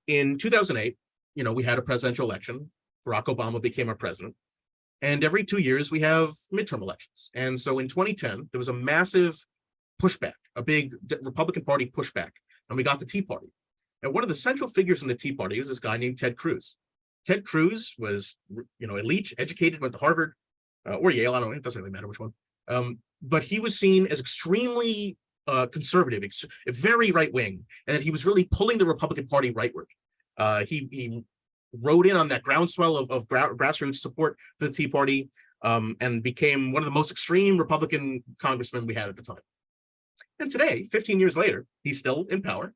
In 2008, we had a presidential election. Barack Obama became our president. And every 2 years, we have midterm elections. And so in 2010, there was a massive pushback, a big Republican Party pushback, and we got the Tea Party. And one of the central figures in the Tea Party is this guy named Ted Cruz. Ted Cruz was, elite, educated, went to Harvard or Yale. I don't know. It doesn't really matter which one. But he was seen as extremely conservative, very right wing, and he was really pulling the Republican Party rightward. He rode in on that groundswell of grassroots support for the Tea Party, and became one of the most extreme Republican congressmen we had at the time. And today, 15 years later, he's still in power.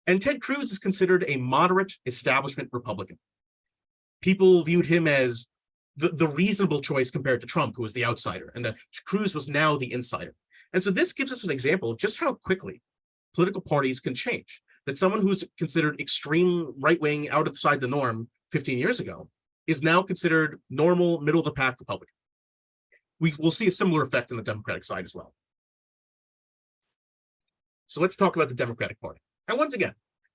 And Ted Cruz is considered a moderate establishment Republican. People viewed him as the reasonable choice compared to Trump, who was the outsider, and that Cruz was now the insider. And so this gives us an example of just how quickly political parties can change. That someone who's considered extreme right-wing, outside the norm 15 years ago is now considered normal, middle-of-the-pack Republican. We will see a similar effect in the Democratic side as well. So let's talk about the Democratic Party. And once again,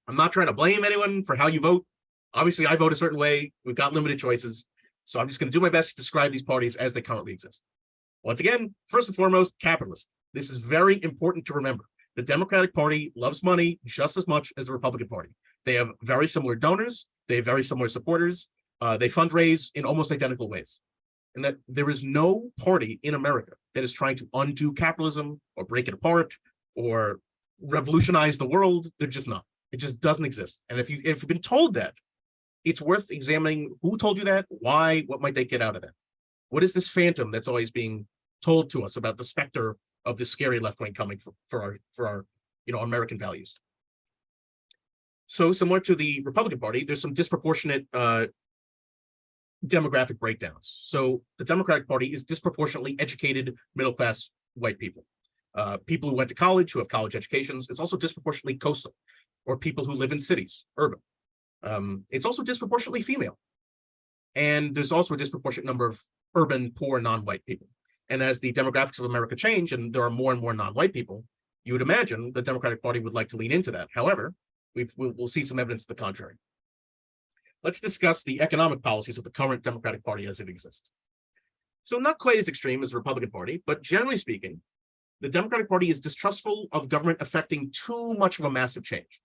I'm not trying to blame anyone for how you vote. Obviously, I vote a certain way. We've got limited choices. So I'm just going to do my best to describe these parties as they currently exist. Once again, first and foremost, capitalist. This is very important to remember. The Democratic Party loves money just as much as the Republican Party. They have very similar donors. They have very similar supporters. They fundraise in almost identical ways. And that there is no party in America that is trying to undo capitalism or break it apart or revolutionize the world. They're just not. It just doesn't exist. And if you've been told that, it's worth examining who told you that, why, what might they get out of that? What is this phantom that's always being told to us about the specter of this scary left wing coming for our American values? So similar to the Republican Party, there's some disproportionate demographic breakdowns. So the Democratic Party is disproportionately educated middle-class white people. People who went to college, who have college educations. It's also disproportionately coastal, or people who live in cities, urban. It's also disproportionately female. And there's also a disproportionate number of urban, poor, non-white people. And as the demographics of America change and there are more and more non-white people, you would imagine the Democratic Party would like to lean into that. However, we'll see some evidence to the contrary. Let's discuss the economic policies of the current Democratic Party as it exists. So not quite as extreme as the Republican Party, but generally speaking, the Democratic Party is distrustful of government affecting too much of a massive change,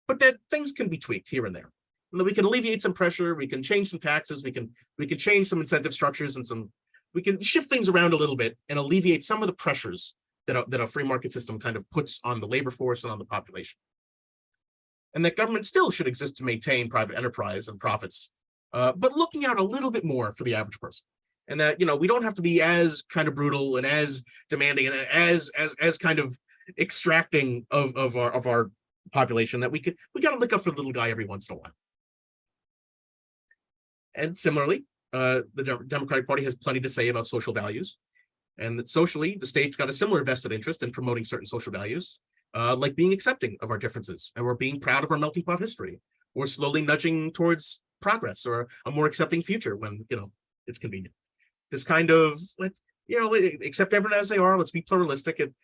but that things can be tweaked here and there. And we can alleviate some pressure, we can change some taxes, we can change some incentive structures, and we can shift things around a little bit and alleviate some of the pressures that a free market system kind of puts on the labor force and on the population. And that government still should exist to maintain private enterprise and profits, but looking out a little bit more for the average person. And that, we don't have to be as kind of brutal and as demanding and as kind of extracting of our population, that we got to look up for the little guy every once in a while. And similarly, the Democratic Party has plenty to say about social values, and that socially, the state's got a similar vested interest in promoting certain social values, like being accepting of our differences, and we're being proud of our melting pot history. We're slowly nudging towards progress or a more accepting future when, it's convenient. This kind of, accept everyone as they are, let's be pluralistic. And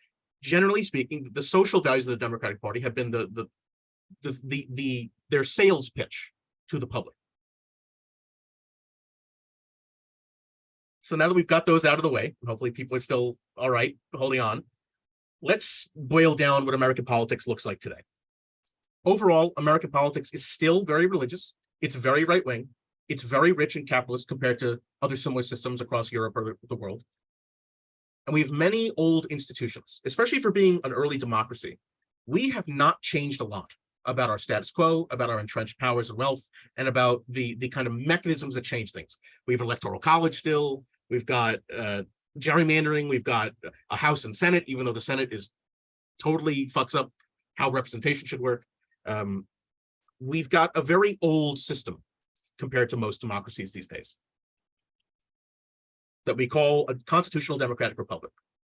generally speaking, the social values of the Democratic Party have been their sales pitch to the public. So now that we've got those out of the way, hopefully people are still all right, holding on. Let's boil down what American politics looks like today. Overall, American politics is still very religious. It's very right-wing. It's very rich and capitalist compared to other similar systems across Europe or the world. And we have many old institutions, especially for being an early democracy. we have not changed a lot about our status quo, about our entrenched powers and wealth, and about the kind of mechanisms that change things. We have electoral college still. We've got gerrymandering. We've got a House and Senate, even though the Senate is totally fucks up how representation should work. We've got a very old system compared to most democracies these days that we call a constitutional democratic republic.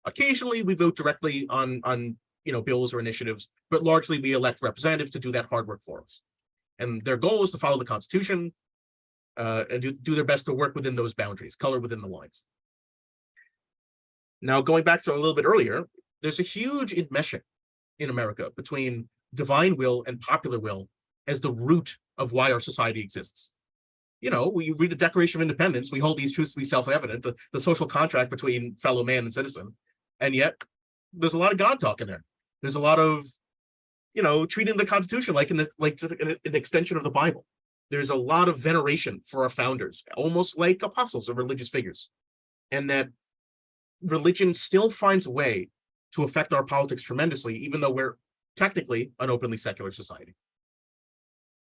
Occasionally, we vote directly on bills or initiatives, but largely we elect representatives to do that hard work for us. And their goal is to follow the Constitution and do their best to work within those boundaries, color within the lines. Now, going back to a little bit earlier, there's a huge enmeshing in America between divine will and popular will as the root of why our society exists. We read the Declaration of Independence, we hold these truths to be self-evident, the social contract between fellow man and citizen, and yet there's a lot of God talk in there. There's a lot of, treating the Constitution like an extension of the Bible. There's a lot of veneration for our founders, almost like apostles or religious figures, and that religion still finds a way to affect our politics tremendously, even though we're technically an openly secular society.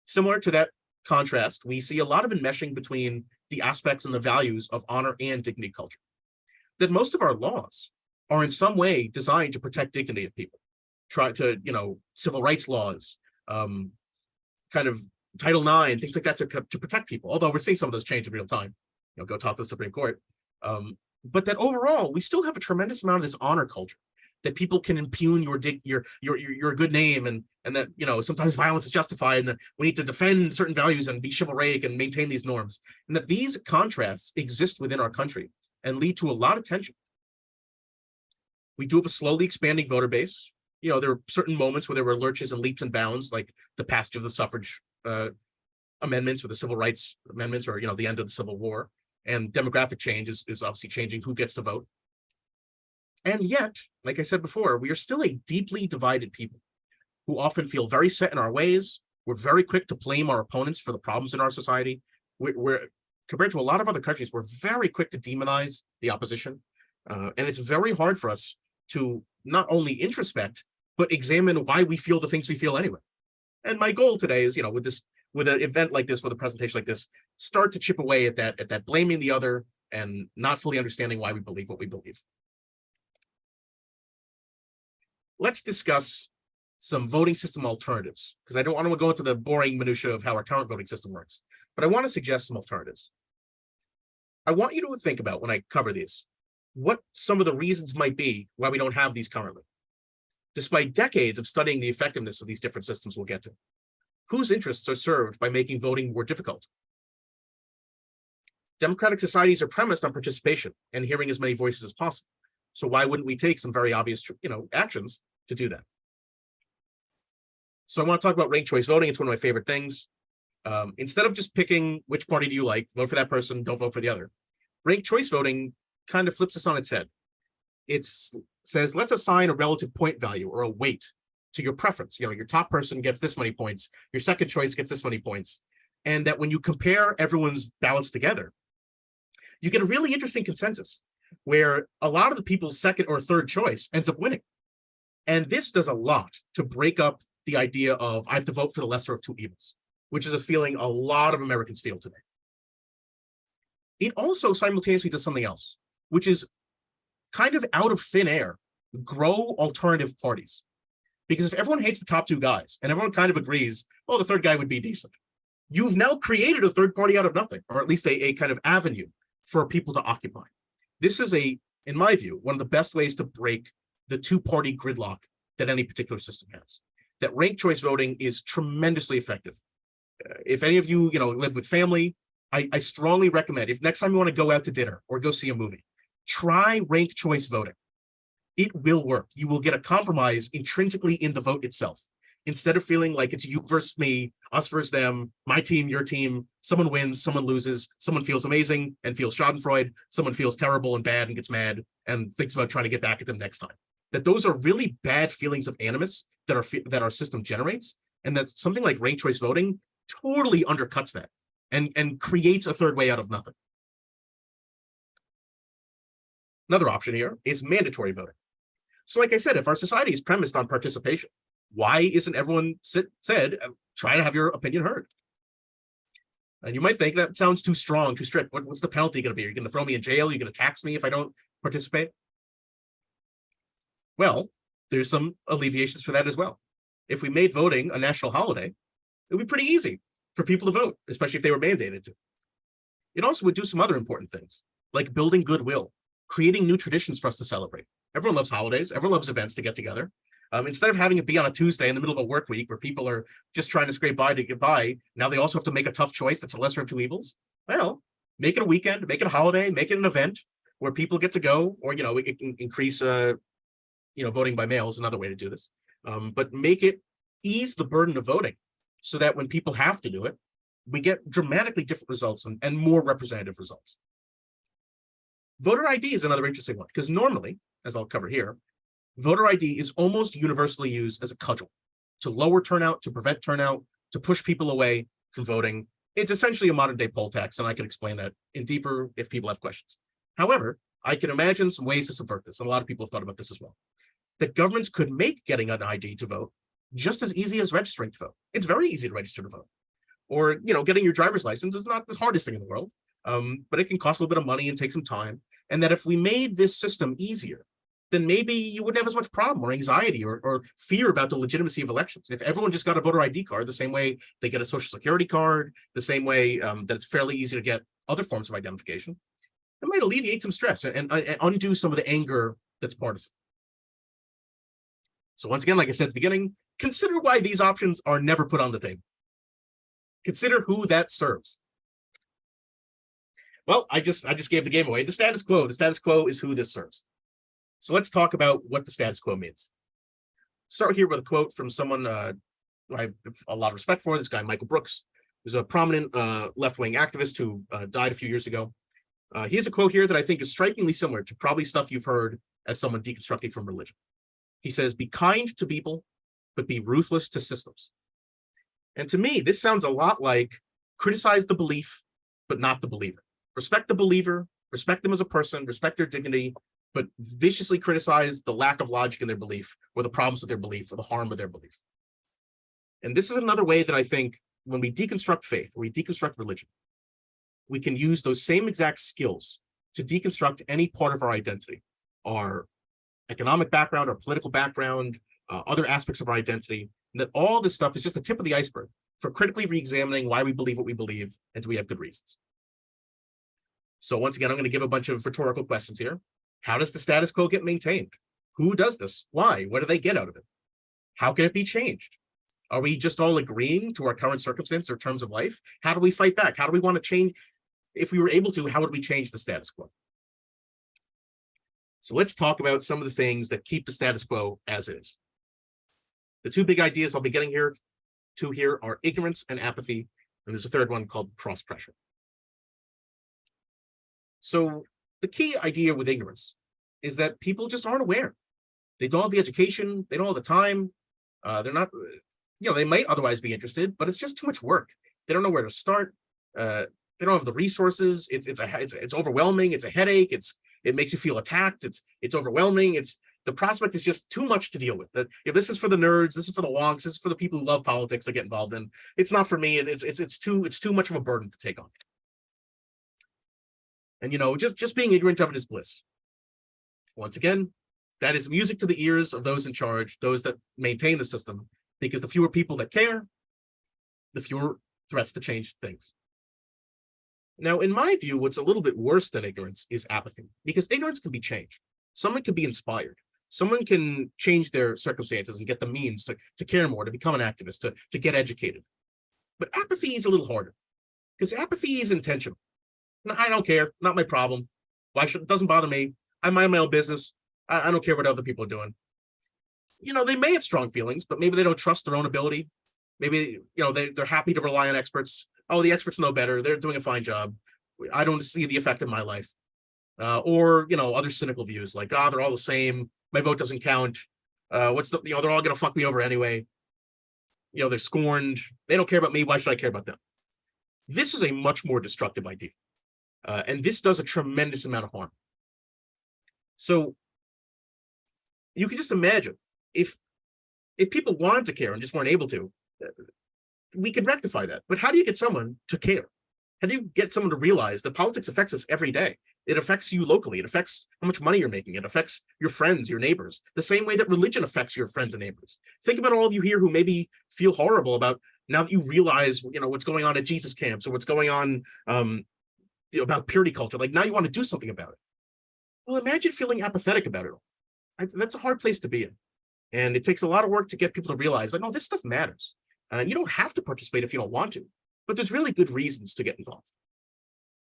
Similar to that contrast, we see a lot of enmeshing between the aspects and the values of honor and dignity culture. That most of our laws are in some way designed to protect dignity of people. Try to, civil rights laws, kind of Title IX, things like that to protect people. Although we're seeing some of those change in real time. Go talk to the Supreme Court. But that overall, we still have a tremendous amount of this honor culture that people can impugn your good name, and that sometimes violence is justified, and that we need to defend certain values and be chivalric and maintain these norms, and that these contrasts exist within our country and lead to a lot of tension. We do have a slowly expanding voter base. There are certain moments where there were lurches and leaps and bounds, like the passage of the suffrage amendments or the civil rights amendments, or the end of the Civil War. And demographic change is obviously changing who gets to vote. And yet, like I said before, we are still a deeply divided people who often feel very set in our ways. We're very quick to blame our opponents for the problems in our society. We're compared to a lot of other countries, we're very quick to demonize the opposition. And it's very hard for us to not only introspect, but examine why we feel the things we feel anyway. And my goal today is, with an event like this, with a presentation like this, start to chip away at that blaming the other and not fully understanding why we believe what we believe. Let's discuss some voting system alternatives, because I don't want to go into the boring minutia of how our current voting system works, but I want to suggest some alternatives. I want you to think about, when I cover these, what some of the reasons might be why we don't have these currently. Despite decades of studying the effectiveness of these different systems we'll get to. Whose interests are served by making voting more difficult? Democratic societies are premised on participation and hearing as many voices as possible. So why wouldn't we take some very obvious, actions to do that? So I want to talk about ranked choice voting. It's one of my favorite things. Instead of just picking which party do you like, vote for that person, don't vote for the other. Ranked choice voting kind of flips this on its head. It says, let's assign a relative point value or a weight to your preference. Your top person gets this many points, your second choice gets this many points. And that when you compare everyone's ballots together, you get a really interesting consensus where a lot of the people's second or third choice ends up winning. And this does a lot to break up the idea of I have to vote for the lesser of two evils, which is a feeling a lot of Americans feel today. It also simultaneously does something else, which is kind of out of thin air, grow alternative parties. Because if everyone hates the top two guys and everyone kind of agrees, oh, the third guy would be decent, you've now created a third party out of nothing, or at least a kind of avenue for people to occupy. This is in my view, one of the best ways to break the two-party gridlock that any particular system has. That ranked choice voting is tremendously effective. If any of you, live with family, I strongly recommend, if next time you want to go out to dinner or go see a movie, try ranked choice voting. It will work. You will get a compromise intrinsically in the vote itself. Instead of feeling like it's you versus me, us versus them, my team, your team, someone wins, someone loses, someone feels amazing and feels schadenfreude, someone feels terrible and bad and gets mad and thinks about trying to get back at them next time. That those are really bad feelings of animus that our system generates, and that something like ranked choice voting totally undercuts that and creates a third way out of nothing. Another option here is mandatory voting. So like I said, if our society is premised on participation, Why isn't everyone said, try to have your opinion heard? And you might think that sounds too strong, too strict. What's the penalty going to be? Are you going to throw me in jail? Are you going to tax me if I don't participate? Well, there's some alleviations for that as well. If we made voting a national holiday, it would be pretty easy for people to vote, especially if they were mandated to. It also would do some other important things, like building goodwill, creating new traditions for us to celebrate. Everyone loves holidays. Everyone loves events to get together. Instead of having it be on a Tuesday in the middle of a work week where people are just trying to scrape by to get by, now they also have to make a tough choice that's a lesser of two evils. Well, make it a weekend, make it a holiday, make it an event where people get to go, or, it can increase, voting by mail is another way to do this. But make it ease the burden of voting so that when people have to do it, we get dramatically different results and more representative results. Voter ID is another interesting one, because normally, as I'll cover here, voter ID is almost universally used as a cudgel to lower turnout, to prevent turnout, to push people away from voting. It's essentially a modern day poll tax, and I can explain that in deeper if people have questions. However, I can imagine some ways to subvert this, and a lot of people have thought about this as well. That governments could make getting an ID to vote just as easy as registering to vote. It's very easy to register to vote. Or, getting your driver's license is not the hardest thing in the world, but it can cost a little bit of money and take some time. And that if we made this system easier, then maybe you wouldn't have as much problem or anxiety or fear about the legitimacy of elections. If everyone just got a voter ID card the same way they get a social security card, the same way that it's fairly easy to get other forms of identification, it might alleviate some stress and undo some of the anger that's partisan. So once again, like I said at the beginning, consider why these options are never put on the table. Consider who that serves. Well, I just gave the game away. The status quo. The status quo is who this serves. So let's talk about what the status quo means. Start here with a quote from someone who I have a lot of respect for, this guy, Michael Brooks, who's a prominent left-wing activist who died a few years ago. He has a quote here that I think is strikingly similar to probably stuff you've heard as someone deconstructing from religion. He says, "Be kind to people, but be ruthless to systems." And to me, this sounds a lot like criticize the belief, but not the believer. Respect the believer, respect them as a person, respect their dignity, but viciously criticize the lack of logic in their belief, or the problems with their belief, or the harm of their belief. And this is another way that I think when we deconstruct faith, or we deconstruct religion, we can use those same exact skills to deconstruct any part of our identity, our economic background, our political background, other aspects of our identity, and that all this stuff is just a tip of the iceberg for critically re-examining why we believe what we believe, and do we have good reasons. So once again, I'm going to give a bunch of rhetorical questions here. How does the status quo get maintained? Who does this? Why? What do they get out of it? How can it be changed? Are we just all agreeing to our current circumstance or terms of life? How do we fight back? How do we want to change? If we were able to, how would we change the status quo? So let's talk about some of the things that keep the status quo as is. The two big ideas I'll be getting here are ignorance and apathy, and there's a third one called cross pressure. So the key idea with ignorance is that people just aren't aware. They don't have the education, they don't have the time, they're not, they might otherwise be interested, but it's just too much work. They don't know where to start. They don't have the resources. It's overwhelming. It's a headache. It makes you feel attacked. It's overwhelming. The prospect is just too much to deal with. That if this is for the nerds, this is for the wonks, this is for the people who love politics that get involved in. It's not for me. It's too much of a burden to take on. And just being ignorant of it is bliss. Once again, that is music to the ears of those in charge, those that maintain the system, because the fewer people that care, the fewer threats to change things. Now, in my view, what's a little bit worse than ignorance is apathy, because ignorance can be changed. Someone can be inspired. Someone can change their circumstances and get the means to care more, to become an activist, to get educated. But apathy is a little harder, because apathy is intentional. No, I don't care, not my problem. It doesn't bother me. I mind my own business. I don't care what other people are doing. They may have strong feelings, but maybe they don't trust their own ability. Maybe, they're happy to rely on experts. Oh, the experts know better. They're doing a fine job. I don't see the effect in my life. Or other cynical views like, they're all the same. My vote doesn't count. They're all going to fuck me over anyway. They're scorned. They don't care about me. Why should I care about them? This is a much more destructive idea. And this does a tremendous amount of harm. So you can just imagine if If people wanted to care and just weren't able to, we could rectify that. But how do you get someone to care? How do you get someone to realize that politics affects us every day? It affects you locally. It affects how much money you're making. It affects your friends, your neighbors, the same way that religion affects your friends and neighbors. Think about all of you here who maybe feel horrible about, now that you realize, what's going on at Jesus camps, or what's going on about purity culture. Like, now you want to do something about it. Well, imagine feeling apathetic about it all. That's a hard place to be in. And it takes a lot of work to get people to realize, like, no, this stuff matters. And you don't have to participate if you don't want to, but there's really good reasons to get involved.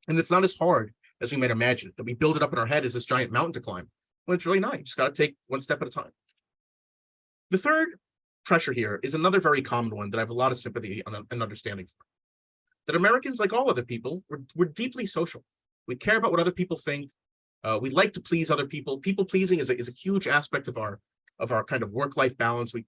And it's not as hard as we might imagine, that we build it up in our head as this giant mountain to climb. Well, it's really not. You just got to take one step at a time. The third pressure here is another very common one that I have a lot of sympathy and understanding for. That Americans, like all other people, we're deeply social. We care about what other people think. We like to please other people. People pleasing is a huge aspect of our kind of work-life balance. We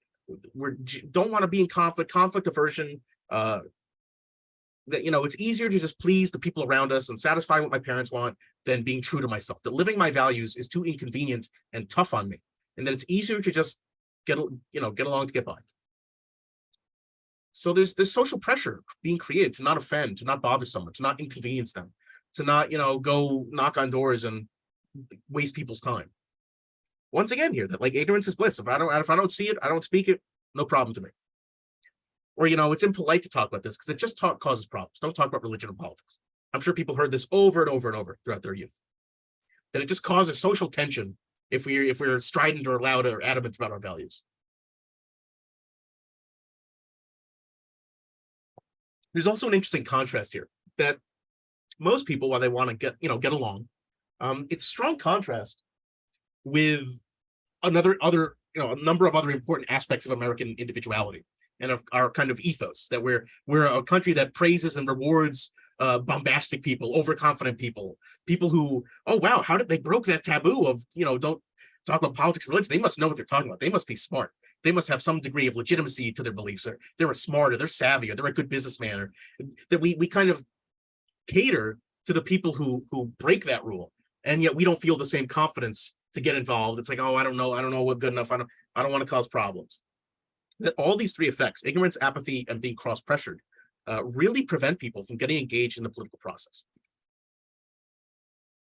don't want to be in conflict aversion. That, it's easier to just please the people around us and satisfy what my parents want than being true to myself. That living my values is too inconvenient and tough on me, and that it's easier to just get along to get by. So there's this social pressure being created to not offend, to not bother someone, to not inconvenience them, to not go knock on doors and waste people's time. Once again here, that like ignorance is bliss. If I don't see it, I don't speak it, no problem to me. Or, it's impolite to talk about this because it just causes problems. Don't talk about religion and politics. I'm sure people heard this over and over and over throughout their youth. That it just causes social tension if we're strident or loud or adamant about our values. There's also an interesting contrast here that most people, while they want to get along, it's strong contrast with a number of other important aspects of American individuality and of our kind of ethos, that we're a country that praises and rewards bombastic people, overconfident people who, oh wow, how did they broke that taboo of don't talk about politics and religion? They must know what they're talking about. They must be smart. They must have some degree of legitimacy to their beliefs. They're smart, or they're savvy, or they're a good businessman. Or that we kind of cater to the people who break that rule, and yet we don't feel the same confidence to get involved. It's like, oh, I don't know what good enough. I don't want to cause problems. That all these three effects, ignorance, apathy, and being cross-pressured, really prevent people from getting engaged in the political process.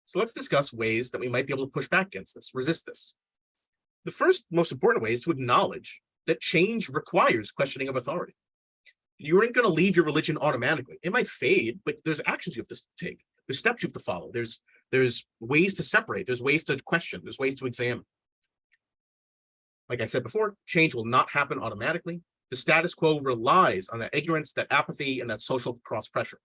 So let's discuss ways that we might be able to push back against this, resist this. The first most important way is to acknowledge that change requires questioning of authority. You aren't going to leave your religion automatically. It might fade, but there's actions you have to take. There's steps you have to follow. There's ways to separate. There's ways to question. There's ways to examine. Like I said before, change will not happen automatically. The status quo relies on that ignorance, that apathy, and that social cross-pressure.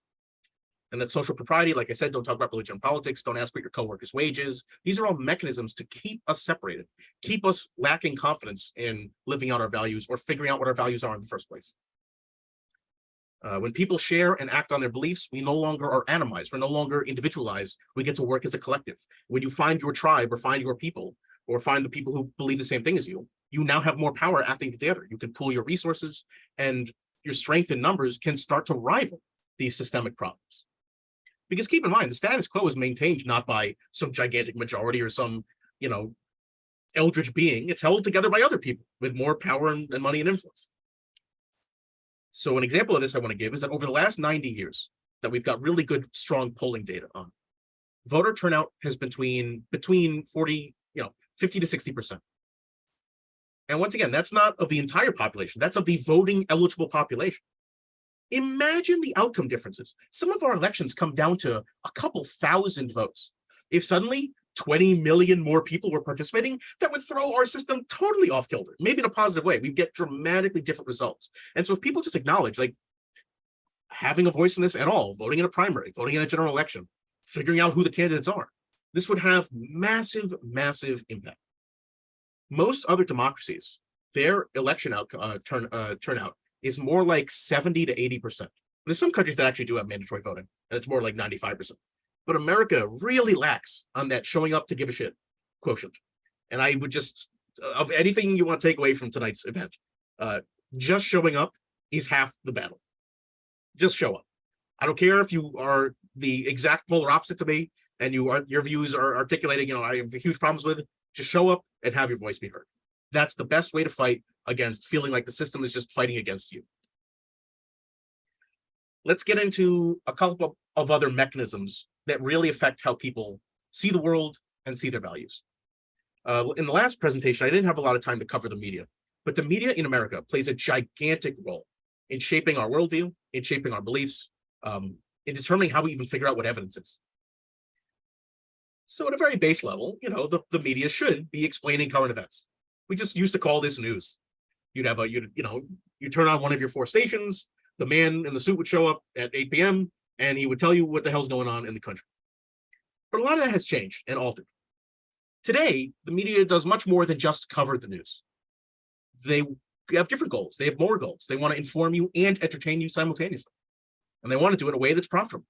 And that social propriety, like I said, don't talk about religion and politics, don't ask about your coworkers' wages. These are all mechanisms to keep us separated, keep us lacking confidence in living out our values or figuring out what our values are in the first place. When people share and act on their beliefs, we no longer are atomized. We're no longer individualized. We get to work as a collective. When you find your tribe or find your people or find the people who believe the same thing as you, you now have more power acting together. You can pool your resources, and your strength in numbers can start to rival these systemic problems. Because keep in mind, the status quo is maintained not by some gigantic majority or some, eldritch being. It's held together by other people with more power and money and influence. So an example of this I want to give is that over the last 90 years that we've got really good, strong polling data on, voter turnout has been between 50 to 60%. And once again, that's not of the entire population. That's of the voting eligible population. Imagine the outcome differences. Some of our elections come down to a couple thousand votes. If suddenly 20 million more people were participating, that would throw our system totally off kilter, maybe in a positive way. We'd get dramatically different results. And so if people just acknowledge, like, having a voice in this at all, voting in a primary, voting in a general election, figuring out who the candidates are, this would have massive, massive impact. Most other democracies, their election turnout is more like 70 to 80%. There's some countries that actually do have mandatory voting, and it's more like 95%. But America really lacks on that showing up to give a shit quotient. And I would just, of anything you want to take away from tonight's event, just showing up is half the battle. Just show up. I don't care if you are the exact polar opposite to me and your views are articulating, I have huge problems with. Just show up and have your voice be heard. That's the best way to fight against feeling like the system is just fighting against you. Let's get into a couple of other mechanisms that really affect how people see the world and see their values. In the last presentation, I didn't have a lot of time to cover the media, but the media in America plays a gigantic role in shaping our worldview, in shaping our beliefs, in determining how we even figure out what evidence is. So at a very base level, the media should be explaining current events. We just used to call this news. You'd have you turn on one of your 4 stations, the man in the suit would show up at 8 p.m. and he would tell you what the hell's going on in the country. But a lot of that has changed and altered. Today, the media does much more than just cover the news. They have different goals. They have more goals. They want to inform you and entertain you simultaneously. And they want to do it in a way that's profitable.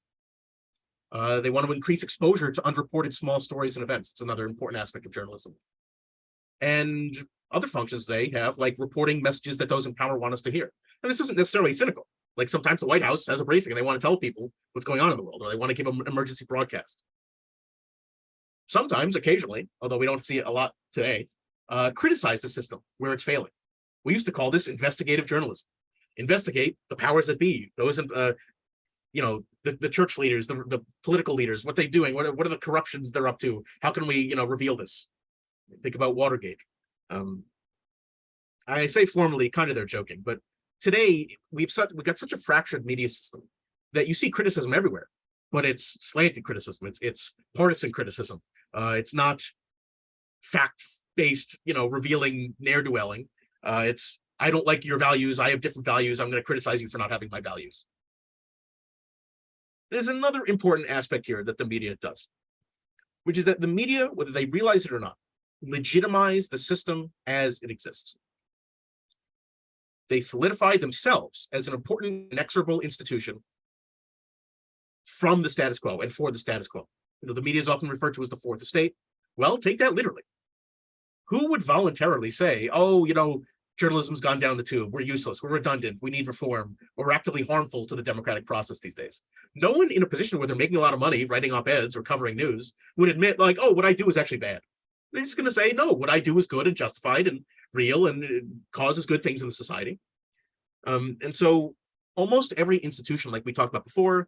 They want to increase exposure to unreported small stories and events. It's another important aspect of journalism. And other functions they have, like reporting messages that those in power want us to hear. And this isn't necessarily cynical. Like sometimes the White House has a briefing and they want to tell people what's going on in the world, or they want to give them an emergency broadcast. Sometimes, occasionally, although we don't see it a lot today, criticize the system where it's failing. We used to call this investigative journalism. Investigate the powers that be, those, the church leaders, the political leaders, what they're doing, what are the corruptions they're up to? How can we, reveal this? Think about Watergate. I say formally, kind of they're joking, but today we've got such a fractured media system that you see criticism everywhere, but it's slanted criticism. It's partisan criticism. It's not fact-based, revealing ne'er-do-welling. It's, I don't like your values. I have different values. I'm going to criticize you for not having my values. There's another important aspect here that the media does, which is that the media, whether they realize it or not, legitimize the system as it exists. They solidify themselves as an important, inexorable institution from the status quo and for the status quo. The media is often referred to as the fourth estate. Well, take that literally. Who would voluntarily say, oh, journalism's gone down the tube, we're useless, we're redundant, we need reform, or we're actively harmful to the democratic process these days? No one in a position where they're making a lot of money writing op-eds or covering news would admit, like, oh, what I do is actually bad. They're just going to say, no, what I do is good and justified and real and it causes good things in the society. And so almost every institution, like we talked about before,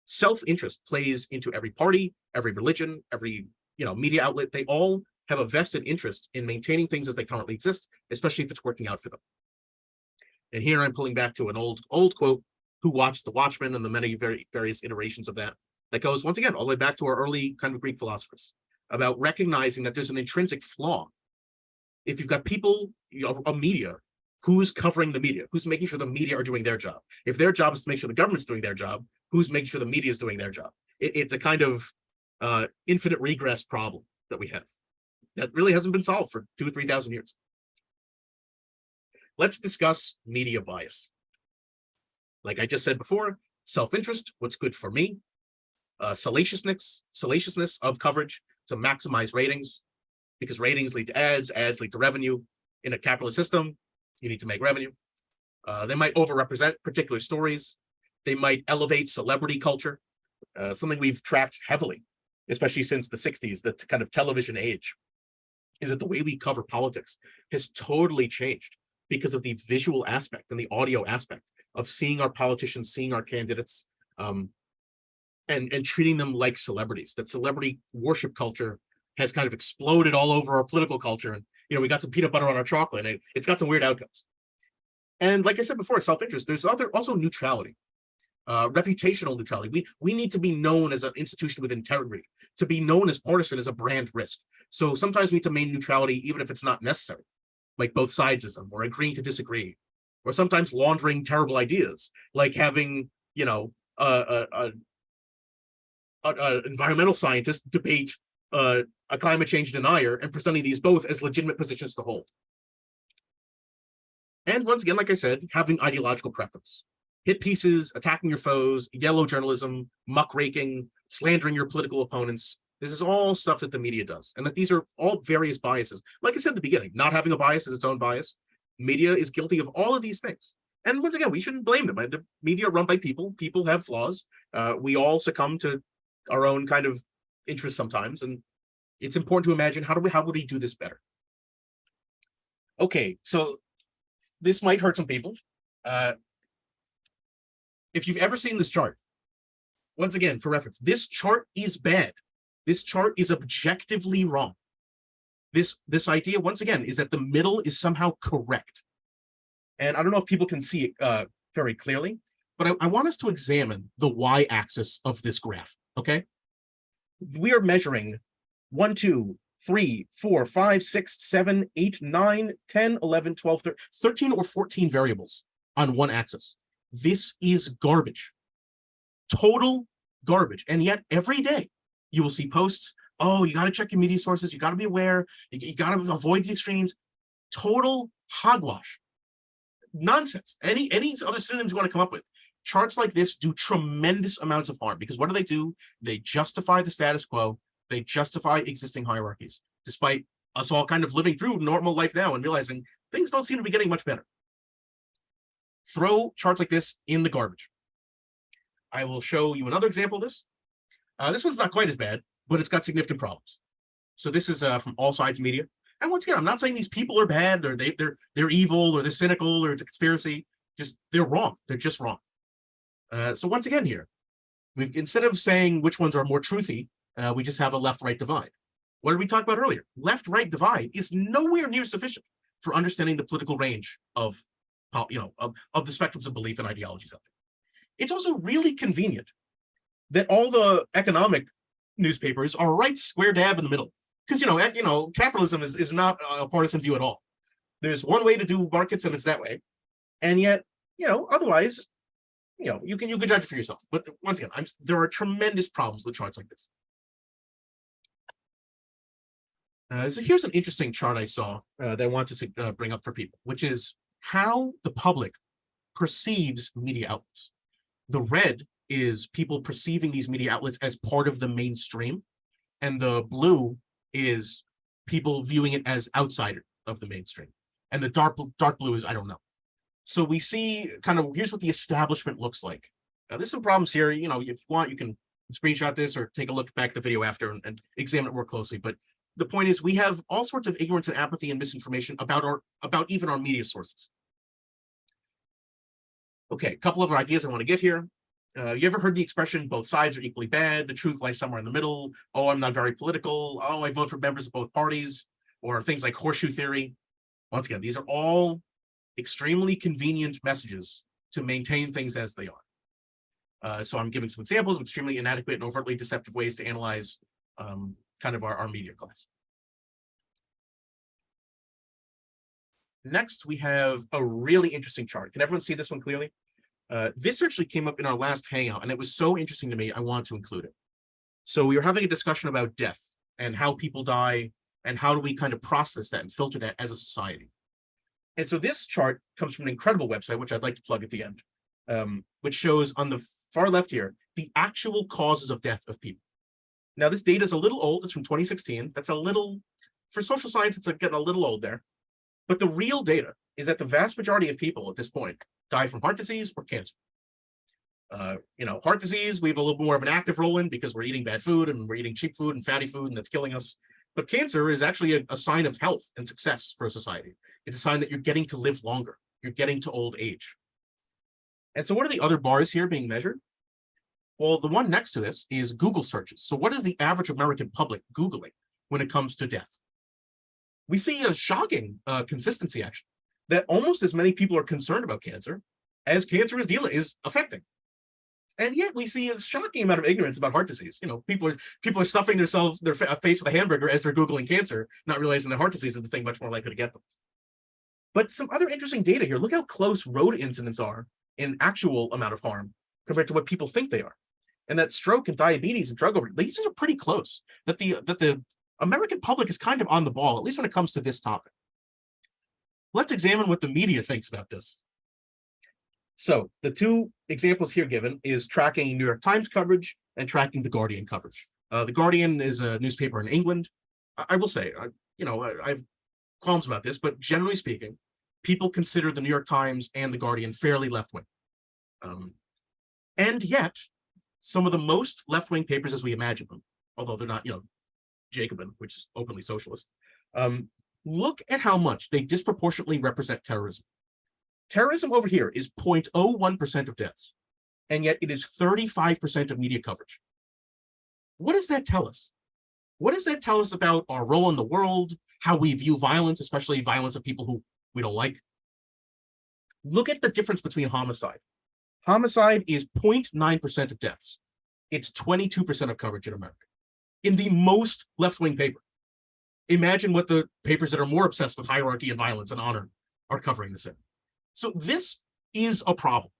self-interest plays into every party, every religion, every media outlet. They all have a vested interest in maintaining things as they currently exist, especially if it's working out for them. And here I'm pulling back to an old quote, who watched the Watchmen, and the many various iterations of that goes, once again, all the way back to our early kind of Greek philosophers, about recognizing that there's an intrinsic flaw. If you've got people, a media, who's covering the media? Who's making sure the media are doing their job? If their job is to make sure the government's doing their job, who's making sure the media is doing their job? It's a kind of infinite regress problem that we have that really hasn't been solved for 2,000 or 3,000 years. Let's discuss media bias. Like I just said before, self-interest, what's good for me, salaciousness of coverage to maximize ratings, because ratings lead to ads lead to revenue. In a capitalist system, you need to make revenue. They might overrepresent particular stories. They might elevate celebrity culture, something we've tracked heavily, especially since the 60s, the kind of television age, is that the way we cover politics has totally changed because of the visual aspect and the audio aspect of seeing our politicians, seeing our candidates, and treating them like celebrities. That celebrity worship culture has kind of exploded all over our political culture. And, we got some peanut butter on our chocolate, and it's got some weird outcomes. And like I said before, self-interest, there's also neutrality, reputational neutrality. We need to be known as an institution with integrity. To be known as partisan is a brand risk. So sometimes we need to maintain neutrality, even if it's not necessary, like both sidesism or agreeing to disagree, or sometimes laundering terrible ideas, like having, an environmental scientist debate a climate change denier and presenting these both as legitimate positions to hold. And once again, like I said, having ideological preference. Hit pieces, attacking your foes, yellow journalism, muckraking, slandering your political opponents. This is all stuff that the media does, and that these are all various biases. Like I said at the beginning, not having a bias is its own bias. Media is guilty of all of these things. And once again, we shouldn't blame them. The media are run by people. People have flaws. We all succumb to our own kind of interests sometimes, and it's important to imagine how would we do this better? Okay, so this might hurt some people. If you've ever seen this chart, once again, for reference, this chart is bad. This chart is objectively wrong. This idea, once again, is that the middle is somehow correct. And I don't know if people can see it very clearly, but I want us to examine the y-axis of this graph, okay? We are measuring 1, 2, 3, 4, 5, 6, 7, 8, 9, 10, 11, 12, 13 or 14 variables on one axis. This is garbage. Total garbage. And yet every day you will see posts, oh, you got to check your media sources, you got to be aware, you got to avoid the extremes. Total hogwash. Nonsense. Any other synonyms you want to come up with. Charts like this do tremendous amounts of harm because what do? They justify the status quo. They justify existing hierarchies, despite us all kind of living through normal life now and realizing things don't seem to be getting much better. Throw charts like this in the garbage. I will show you another example of this. This one's not quite as bad, but it's got significant problems. So this is from All Sides Media. And once again, I'm not saying these people are bad, or they're evil, or they're cynical, or it's a conspiracy. Just they're wrong. They're just wrong. So once again here, instead of saying which ones are more truthy, we just have a left-right divide. What did we talk about earlier? Left-right divide is nowhere near sufficient for understanding the political range of the spectrums of belief and ideologies out there. It's also really convenient that all the economic newspapers are right square dab in the middle. Because capitalism is not a partisan view at all. There's one way to do markets, and it's that way. And yet, otherwise, you can judge it for yourself. But once again, there are tremendous problems with charts like this. So here's an interesting chart I saw that I want to bring up for people, which is how the public perceives media outlets. The red is people perceiving these media outlets as part of the mainstream, and the blue is people viewing it as outsider of the mainstream. And the dark blue is I don't know. So we see here's what the establishment looks like. Now there's some problems here. If you want, you can screenshot this or take a look back at the video after and examine it more closely. But the point is we have all sorts of ignorance and apathy and misinformation about even our media sources. Okay, a couple of ideas I want to get here. You ever heard the expression, both sides are equally bad, the truth lies somewhere in the middle, oh, I'm not very political, oh, I vote for members of both parties, or things like horseshoe theory? Once again, these are all extremely convenient messages to maintain things as they are. So I'm giving some examples of extremely inadequate and overtly deceptive ways to analyze our media class. Next, we have a really interesting chart. Can everyone see this one clearly? This actually came up in our last hangout, and it was so interesting to me, I want to include it. So we were having a discussion about death and how people die, and how do we kind of process that and filter that as a society. And so this chart comes from an incredible website, which I'd like to plug at the end, which shows on the far left here, the actual causes of death of people. Now, this data is a little old. It's from 2016. That's a little, for social science, it's getting a little old there. But the real data is that the vast majority of people at this point die from heart disease or cancer. Heart disease, we have a little more of an active role in because we're eating bad food and we're eating cheap food and fatty food, and that's killing us. But cancer is actually a sign of health and success for a society. It's a sign that you're getting to live longer. You're getting to old age. And so what are the other bars here being measured? Well, the one next to this is Google searches. So what is the average American public Googling when it comes to death? We see a shocking consistency, actually, that almost as many people are concerned about cancer as cancer is affecting. And yet we see a shocking amount of ignorance about heart disease. People are stuffing their face with a hamburger as they're Googling cancer, not realizing that heart disease is the thing much more likely to get them. But some other interesting data here. Look how close road incidents are in actual amount of harm compared to what people think they are. And that stroke and diabetes and drug overdose, these are pretty close. That the American public is kind of on the ball, at least when it comes to this topic. Let's examine what the media thinks about this. So the two examples here given is tracking New York Times coverage and tracking The Guardian coverage. The Guardian is a newspaper in England. I will say, I have qualms about this, but generally speaking, people consider the New York Times and The Guardian fairly left-wing. And yet, some of the most left-wing papers as we imagine them, although they're not, Jacobin, which is openly socialist, Look at how much they disproportionately represent terrorism. Terrorism over here is 0.01% of deaths, and yet it is 35% of media coverage. What does that tell us? What does that tell us about our role in the world, how we view violence, especially violence of people who we don't like? Look at the difference between homicide. Homicide is 0.9% of deaths. It's 22% of coverage in America, in the most left-wing paper. Imagine what the papers that are more obsessed with hierarchy and violence and honor are covering this in. So this is a problem.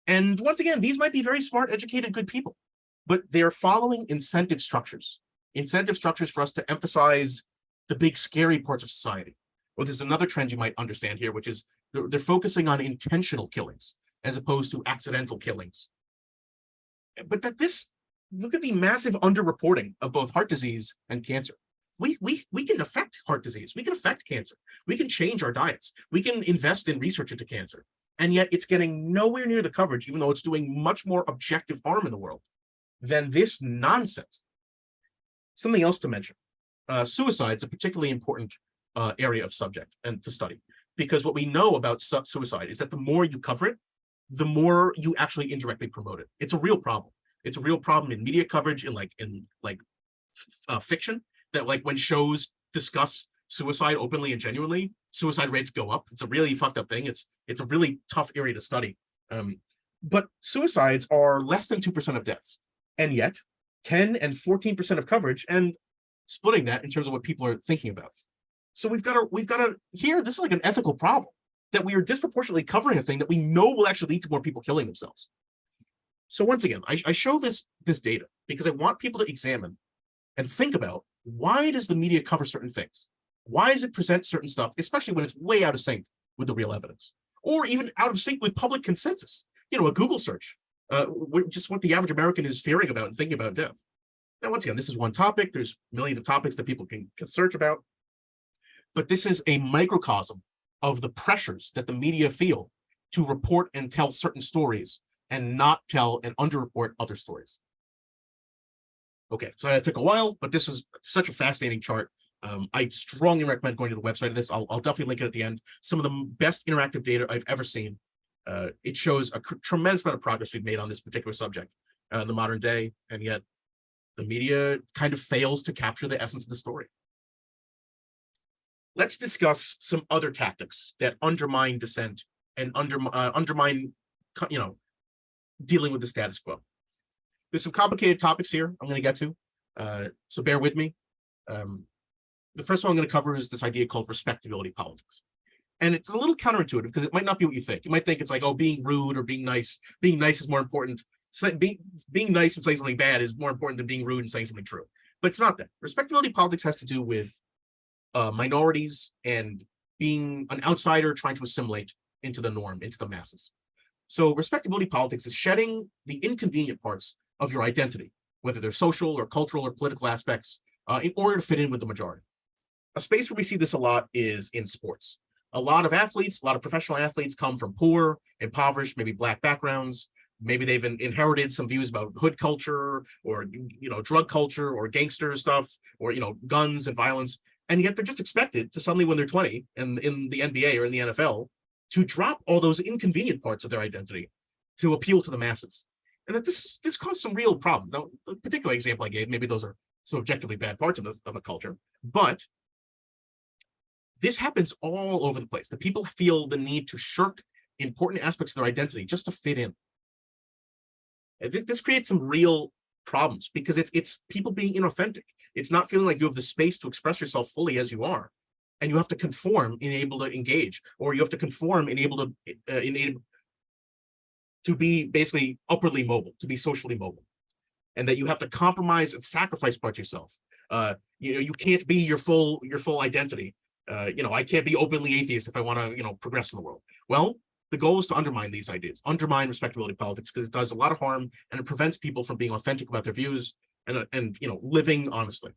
And once again, these might be very smart, educated, good people, but they're following incentive structures for us to emphasize the big scary parts of society. Well, there's another trend you might understand here, which is they're focusing on intentional killings as opposed to accidental killings. But look at the massive underreporting of both heart disease and cancer. We can affect heart disease. We can affect cancer. We can change our diets. We can invest in research into cancer. And yet it's getting nowhere near the coverage, even though it's doing much more objective harm in the world than this nonsense. Something else to mention. Suicide is a particularly important area of subject and to study, because what we know about suicide is that the more you cover it, the more you actually indirectly promote it. It's a real problem. It's a real problem in media coverage, in fiction, that like when shows discuss suicide openly and genuinely, suicide rates go up. It's a really fucked up thing. It's a really tough area to study. But suicides are less than 2% of deaths, and yet 10 and 14% of coverage, and splitting that in terms of what people are thinking about. So we've got to here, this is like an ethical problem, that we are disproportionately covering a thing that we know will actually lead to more people killing themselves. So once again, I show this data because I want people to examine and think about, why does the media cover certain things? Why does it present certain stuff, especially when it's way out of sync with the real evidence, or even out of sync with public consensus? You know, a Google search, just what the average American is fearing about and thinking about death. Now, once again, this is one topic. There's millions of topics that people can search about, but this is a microcosm of the pressures that the media feel to report and tell certain stories and not tell and underreport other stories. Okay, so that took a while, but this is such a fascinating chart. I strongly recommend going to the website of this. I'll definitely link it at the end. Some of the best interactive data I've ever seen. It shows a tremendous amount of progress we've made on this particular subject in the modern day, and yet the media kind of fails to capture the essence of the story. Let's discuss some other tactics that undermine dissent and undermine, dealing with the status quo. There's some complicated topics here I'm going to get to, so bear with me. The first one I'm going to cover is this idea called respectability politics. And it's a little counterintuitive because it might not be what you think. You might think it's like, oh, being rude or being nice is more important. So being nice and saying something bad is more important than being rude and saying something true. But it's not that. Respectability politics has to do with minorities and being an outsider trying to assimilate into the norm, into the masses. So respectability politics is shedding the inconvenient parts of your identity, whether they're social or cultural or political aspects, in order to fit in with the majority. A space where we see this a lot is in sports. A lot of professional athletes come from poor, impoverished, maybe Black backgrounds. Maybe they've inherited some views about hood culture or, drug culture or gangster stuff or, guns and violence. And yet they're just expected to suddenly, when they're 20 and in the NBA or in the NFL, to drop all those inconvenient parts of their identity to appeal to the masses. And that this caused some real problems. Now, the particular example I gave, maybe those are some objectively bad parts of a culture, but this happens all over the place. The people feel the need to shirk important aspects of their identity just to fit in. And this creates some real problems because it's people being inauthentic. It's not feeling like you have the space to express yourself fully as you are, and you have to conform in able to engage, or you have to conform in able to be basically upwardly mobile, to be socially mobile, and that you have to compromise and sacrifice parts of yourself. You can't be your full identity. I can't be openly atheist if I want to, progress in the world. Well, the goal is to undermine these ideas, undermine respectability politics, because it does a lot of harm and it prevents people from being authentic about their views and living honestly.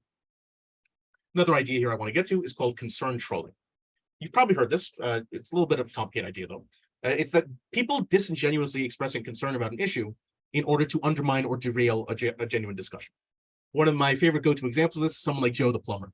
Another idea here I want to get to is called concern trolling. You've probably heard this. It's a little bit of a complicated idea, though. It's that people disingenuously expressing concern about an issue in order to undermine or derail a genuine discussion. One of my favorite go-to examples of this is someone like Joe the plumber.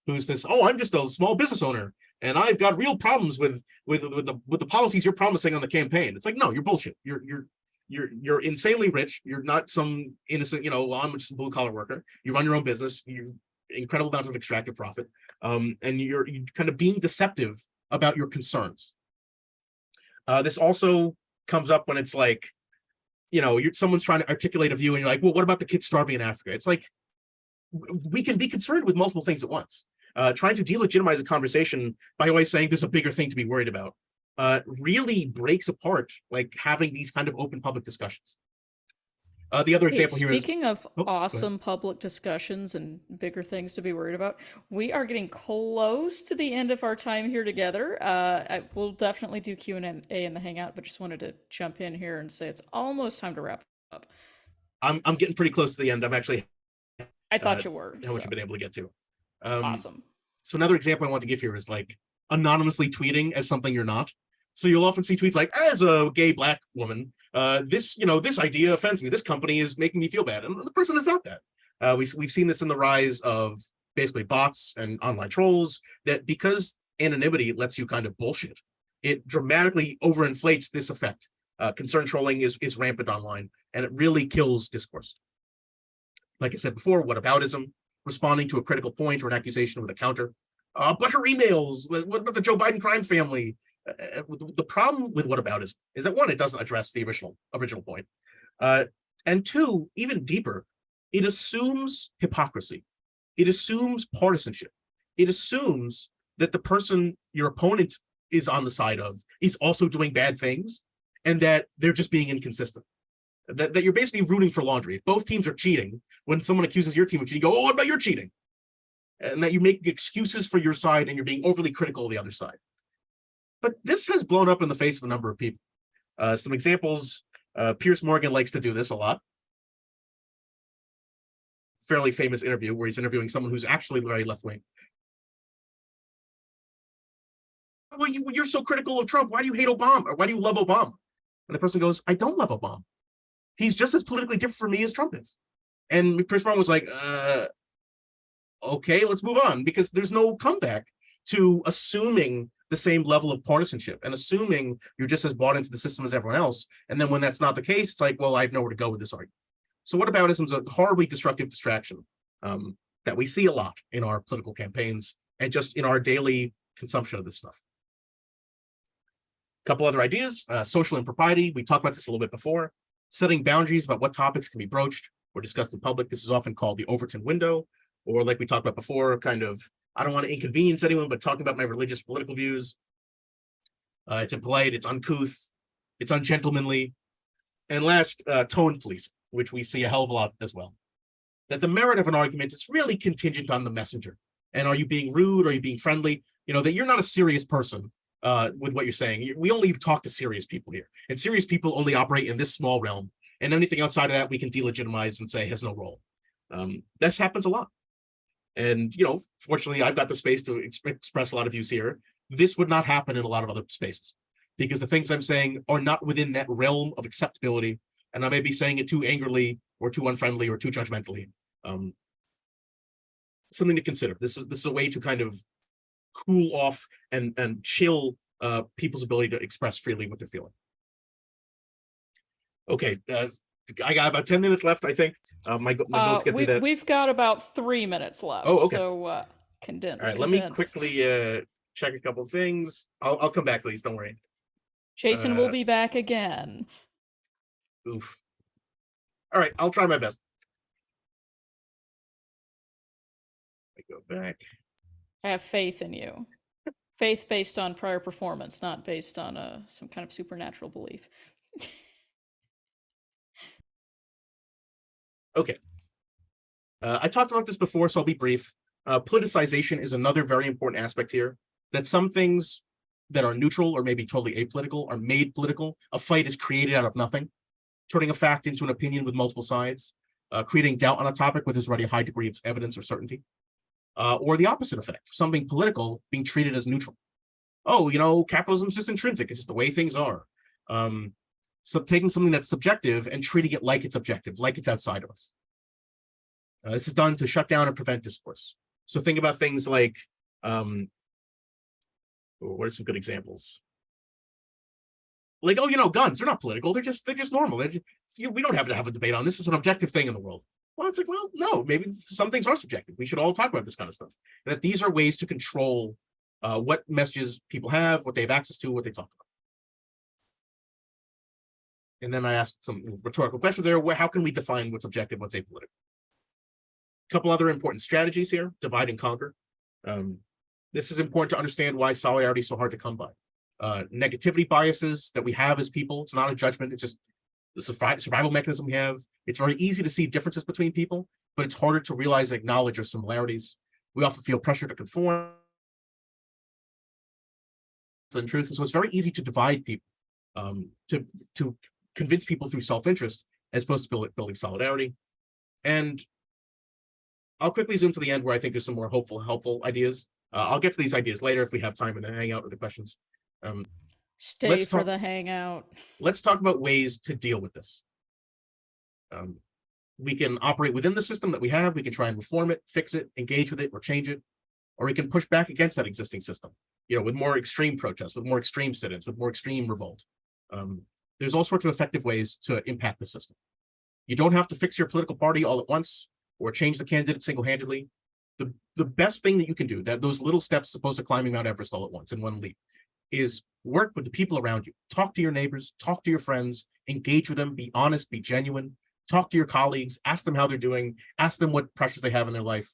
who's this, oh, I'm just a small business owner and I've got real problems with the policies you're promising on the campaign. It's like, no, you're bullshit. You're insanely rich. You're not some innocent, well, I'm just a blue collar worker. You run your own business. You incredible amounts of extractive profit. And you're kind of being deceptive about your concerns. This also comes up when it's like, someone's trying to articulate a view and you're like, well, what about the kids starving in Africa? It's like, we can be concerned with multiple things at once. Trying to delegitimize a conversation by always saying there's a bigger thing to be worried about really breaks apart like having these kind of open public discussions. The other example here is, speaking of awesome public discussions and bigger things to be worried about, we are getting close to the end of our time here together. We'll definitely do Q&A in the Hangout, but just wanted to jump in here and say it's almost time to wrap up. I'm getting pretty close to the end. I'm actually I thought you were. How much you've been able to get to. Awesome. So another example I want to give here is like anonymously tweeting as something you're not. So you'll often see tweets like, as a gay Black woman, this idea offends me. This company is making me feel bad. And the person is not that. We've seen this in the rise of basically bots and online trolls, that because anonymity lets you kind of bullshit, it dramatically overinflates this effect. Concern trolling is rampant online, and it really kills discourse. Like I said before, whataboutism, responding to a critical point or an accusation with a counter. But her emails, what about the Joe Biden crime family? The problem with whataboutism is that, one, it doesn't address the original point. And two, even deeper, it assumes hypocrisy. It assumes partisanship. It assumes that the person your opponent is on the side of is also doing bad things and that they're just being inconsistent. That you're basically rooting for laundry. If both teams are cheating, when someone accuses your team of cheating, you go, oh, what about your cheating? And that you make excuses for your side and you're being overly critical of the other side. But this has blown up in the face of a number of people. Some examples, Piers Morgan likes to do this a lot. Fairly famous interview where he's interviewing someone who's actually very left-wing. Well, you're so critical of Trump. Why do you hate Obama? Or why do you love Obama? And the person goes, I don't love Obama. He's just as politically different from me as Trump is. And Chris Brown was like, okay, let's move on, because there's no comeback to assuming the same level of partisanship and assuming you're just as bought into the system as everyone else. And then when that's not the case, it's like, well, I have nowhere to go with this argument. So whataboutism is a horribly destructive distraction that we see a lot in our political campaigns and just in our daily consumption of this stuff. A couple other ideas, social impropriety. We talked about this a little bit before. Setting boundaries about what topics can be broached or discussed in public. This is often called the Overton window, or like we talked about before, kind of, I don't want to inconvenience anyone, but talking about my religious political views. It's impolite, it's uncouth, it's ungentlemanly. And last, tone policing, which we see a hell of a lot as well. That the merit of an argument is really contingent on the messenger. And are you being rude? Are you being friendly? That you're not a serious person with what you're saying. We only talk to serious people here. And serious people only operate in this small realm. And anything outside of that, we can delegitimize and say has no role. This happens a lot. And, fortunately, I've got the space to express a lot of views here. This would not happen in a lot of other spaces because the things I'm saying are not within that realm of acceptability. And I may be saying it too angrily or too unfriendly or too judgmentally. Something to consider. This is a way to kind of cool off and chill people's ability to express freely what they're feeling. Okay, I got about 10 minutes left, I think. My goals get through that. We've got about 3 minutes left. Oh, okay. So condense. All right, let me quickly check a couple things. I'll come back to these. Don't worry. Jason will be back again. Oof. All right, I'll try my best. I go back. I have faith in you. Faith based on prior performance, not based on some kind of supernatural belief. Okay. I talked about this before, so I'll be brief. Politicization is another very important aspect here, that some things that are neutral or maybe totally apolitical are made political. A fight is created out of nothing, turning a fact into an opinion with multiple sides, creating doubt on a topic where there's already a high degree of evidence or certainty, or the opposite effect, something political being treated as neutral. Oh, capitalism's just intrinsic. It's just the way things are. So taking something that's subjective and treating it like it's objective, like it's outside of us. This is done to shut down and prevent discourse. So think about things like, what are some good examples? Like, oh, guns, they're not political. They're just normal. We don't have to have a debate on this. It's an objective thing in the world. Well, it's like, well, no, maybe some things are subjective. We should all talk about this kind of stuff. And that these are ways to control what messages people have, what they have access to, what they talk about. And then I asked some rhetorical questions there. How can we define what's objective, what's apolitical? A couple other important strategies here: divide and conquer. This is important to understand why solidarity is so hard to come by. Negativity biases that we have as people. It's not a judgment. It's just the survival mechanism we have. It's very easy to see differences between people, but it's harder to realize and acknowledge our similarities. We often feel pressure to conform and truth. And so it's very easy to divide people, to convince people through self-interest as opposed to building solidarity. And I'll quickly zoom to the end where I think there's some more helpful ideas. I'll get to these ideas later if we have time in the hangout or the questions. Stay for the hangout. Let's talk about ways to deal with this. We can operate within the system that we have. We can try and reform it, fix it, engage with it, or change it. Or we can push back against that existing system, with more extreme protests, with more extreme sit-ins, with more extreme revolt. There's all sorts of effective ways to impact the system. You don't have to fix your political party all at once or change the candidate single-handedly. The best thing that you can do, that those little steps supposed to climbing Mount Everest all at once in one leap, is work with the people around you. Talk to your neighbors, talk to your friends, engage with them, be honest, be genuine, talk to your colleagues, ask them how they're doing, ask them what pressures they have in their life.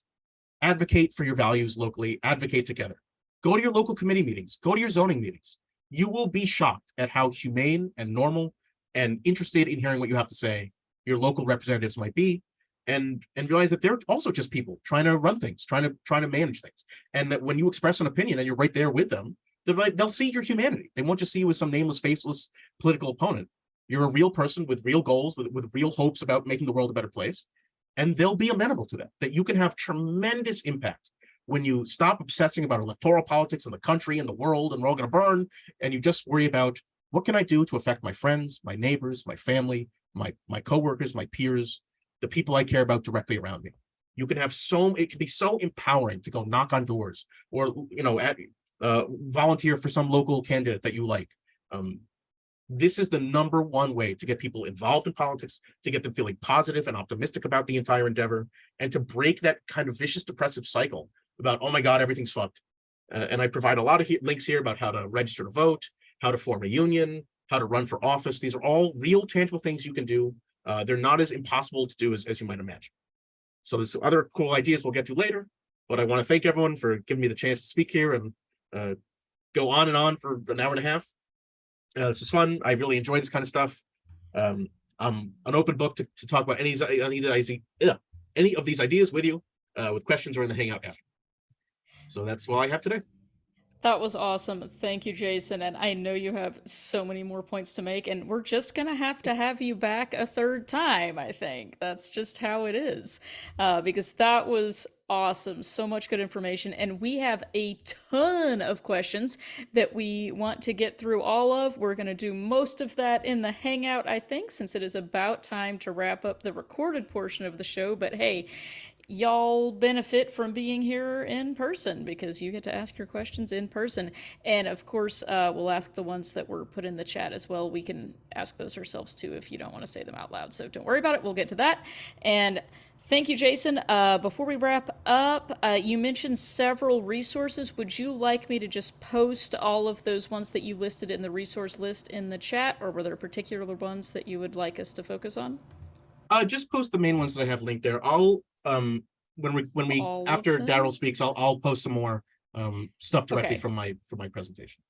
Advocate for your values locally, advocate together. Go to your local committee meetings, go to your zoning meetings. You will be shocked at how humane and normal and interested in hearing what you have to say your local representatives might be, and realize that they're also just people trying to run things, trying to manage things. And that when you express an opinion and you're right there with them, they'll see your humanity. They won't just see you as some nameless, faceless political opponent. You're a real person with real goals, with real hopes about making the world a better place. And they'll be amenable to that you can have tremendous impact when you stop obsessing about electoral politics in the country and the world, and we're all going to burn, and you just worry about, what can I do to affect my friends, my neighbors, my family, my coworkers, my peers, the people I care about directly around me. You can have it can be so empowering to go knock on doors, or volunteer for some local candidate that you like. This is the number one way to get people involved in politics, to get them feeling positive and optimistic about the entire endeavor, and to break that kind of vicious, depressive cycle about, oh my God, everything's fucked. And I provide a lot of links here about how to register to vote, how to form a union, how to run for office. These are all real, tangible things you can do. They're not as impossible to do as you might imagine. So there's other cool ideas we'll get to later, but I want to thank everyone for giving me the chance to speak here and go on and on for an hour and a half. This was fun. I really enjoyed this kind of stuff. I'm an open book to talk about any of these ideas with you, with questions or in the hangout after. So that's all I have today. That was awesome. Thank you, Jason. And I know you have so many more points to make, and we're just going to have you back a third time, I think. That's just how it is. Because that was awesome. So much good information. And we have a ton of questions that we want to get through all of. We're going to do most of that in the Hangout, I think, since it is about time to wrap up the recorded portion of the show. But hey, y'all benefit from being here in person because you get to ask your questions in person. And of course, we'll ask the ones that were put in the chat as well. We can ask those ourselves too if you don't want to say them out loud. So don't worry about it. We'll get to that. And thank you, Jason. Before we wrap up, you mentioned several resources. Would you like me to just post all of those ones that you listed in the resource list in the chat, or were there particular ones that you would like us to focus on? Just post the main ones that I have linked there. I'll when we after Darrel speaks, I'll post some more stuff directly from my presentation.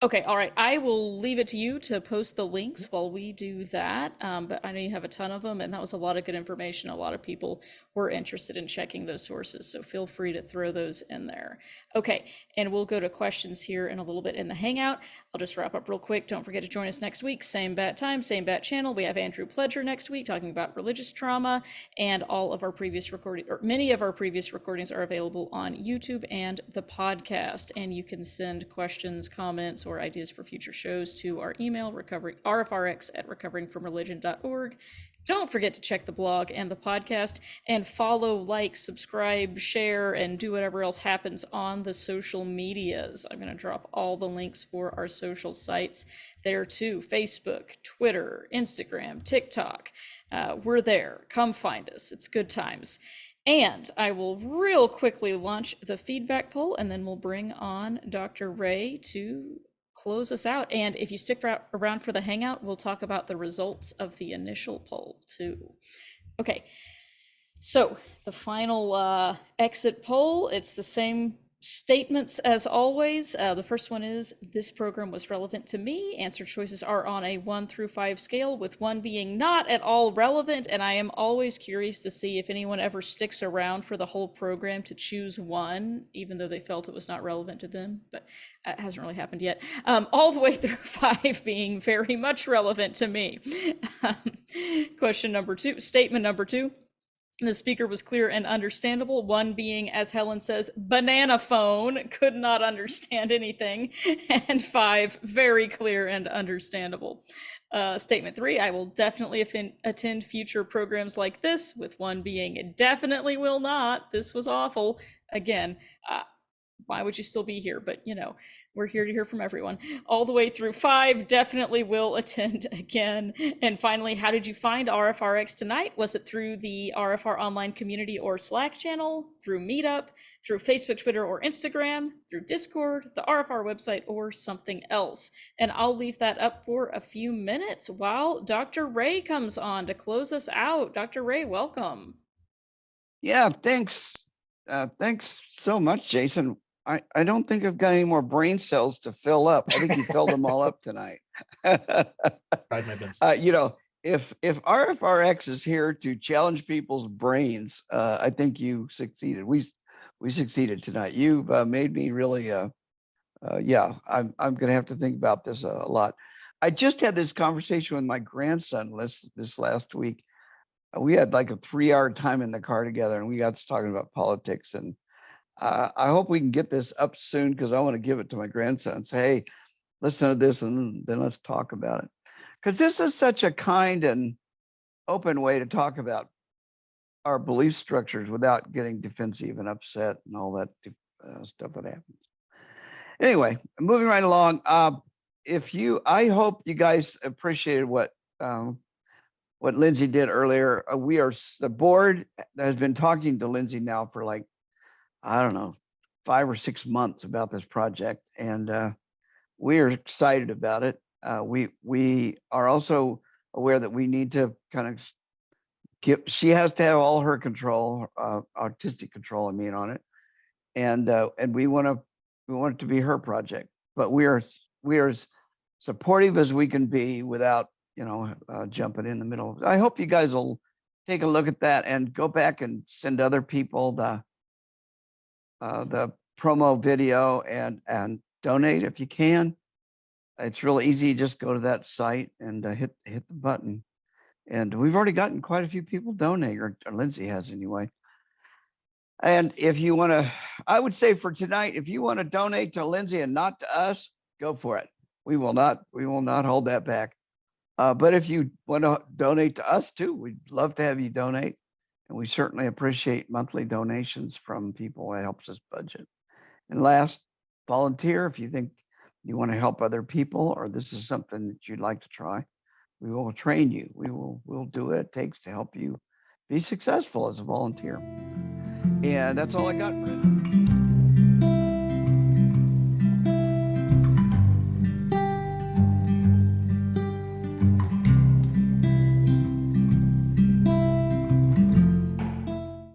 Okay, all right. I will leave it to you to post the links while we do that. But I know you have a ton of them, and that was a lot of good information. A lot of people were interested in checking those sources, so feel free to throw those in there. Okay, and we'll go to questions here in a little bit in the Hangout. I'll just wrap up real quick. Don't forget to join us next week. Same bat time, same bat channel. We have Andrew Pledger next week talking about religious trauma, and all of our previous recordings, or many of our previous recordings, are available on YouTube and the podcast. And you can send questions, comments, or ideas for future shows to our email, RfRx@recoveringfromreligion.org. Don't forget to check the blog and the podcast and follow, like, subscribe, share, and do whatever else happens on the social medias. I'm going to drop all the links for our social sites there too: Facebook, Twitter, Instagram, TikTok. We're there. Come find us. It's good times. And I will real quickly launch the feedback poll, and then we'll bring on Dr. Ray to close us out. And if you stick around for the hangout, we'll talk about the results of the initial poll too. Okay, so the final exit poll, it's the same statements as always. The first one is, this program was relevant to me. Answer choices are on a 1 through 5 scale, with 1 being not at all relevant. And I am always curious to see if anyone ever sticks around for the whole program to choose 1, even though they felt it was not relevant to them. But it hasn't really happened yet. All the way through 5 being very much relevant to me. Question number 2, statement number 2. The speaker was clear and understandable. 1 being, as Helen says, banana phone, could not understand anything. And 5, very clear and understandable. Statement 3, I will definitely attend future programs like this, with 1 being, definitely will not. This was awful. Again, why would you still be here? But, you know, we're here to hear from everyone. All the way through 5, definitely will attend again. And finally, how did you find RfRx tonight? Was it through the RfR online community or Slack channel, through Meetup, through Facebook, Twitter, or Instagram, through Discord, the RfR website, or something else? And I'll leave that up for a few minutes while Dr. Ray comes on to close us out. Dr. Ray, welcome. Yeah, thanks. Thanks so much, Jason. I don't think I've got any more brain cells to fill up. I think you filled them all up tonight. Tried my best. You know, if RfRx is here to challenge people's brains, I think you succeeded. We succeeded tonight. You've made me really. Yeah, I'm gonna have to think about this a lot. I just had this conversation with my grandson this last week. We had like a 3-hour time in the car together, and we got to talking about politics. And I hope we can get this up soon, because I want to give it to my grandson and say, hey, listen to this, and then let's talk about it. Because this is such a kind and open way to talk about our belief structures without getting defensive and upset and all that stuff that happens. Anyway, moving right along. I hope you guys appreciated what Lindsay did earlier. The board has been talking to Lindsay now for like, I don't know, 5 or 6 months about this project, and we are excited about it. We are also aware that we need to kind of she has to have all her control, artistic control, on it, and we want it to be her project, but we are as supportive as we can be without jumping in the middle. I hope you guys will take a look at that and go back and send other people the promo video and donate if you can. It's really easy. Just go to that site and hit the button. And we've already gotten quite a few people donate, or Lindsay has anyway. And if you want to, I would say for tonight, if you want to donate to Lindsay and not to us, go for it. We will not hold that back. But if you want to donate to us too, we'd love to have you donate. And we certainly appreciate monthly donations from people. That helps us budget. And last, volunteer. If you think you want to help other people, or this is something that you'd like to try, we will train you. We'll do what it takes to help you be successful as a volunteer. And that's all I got, Brenda.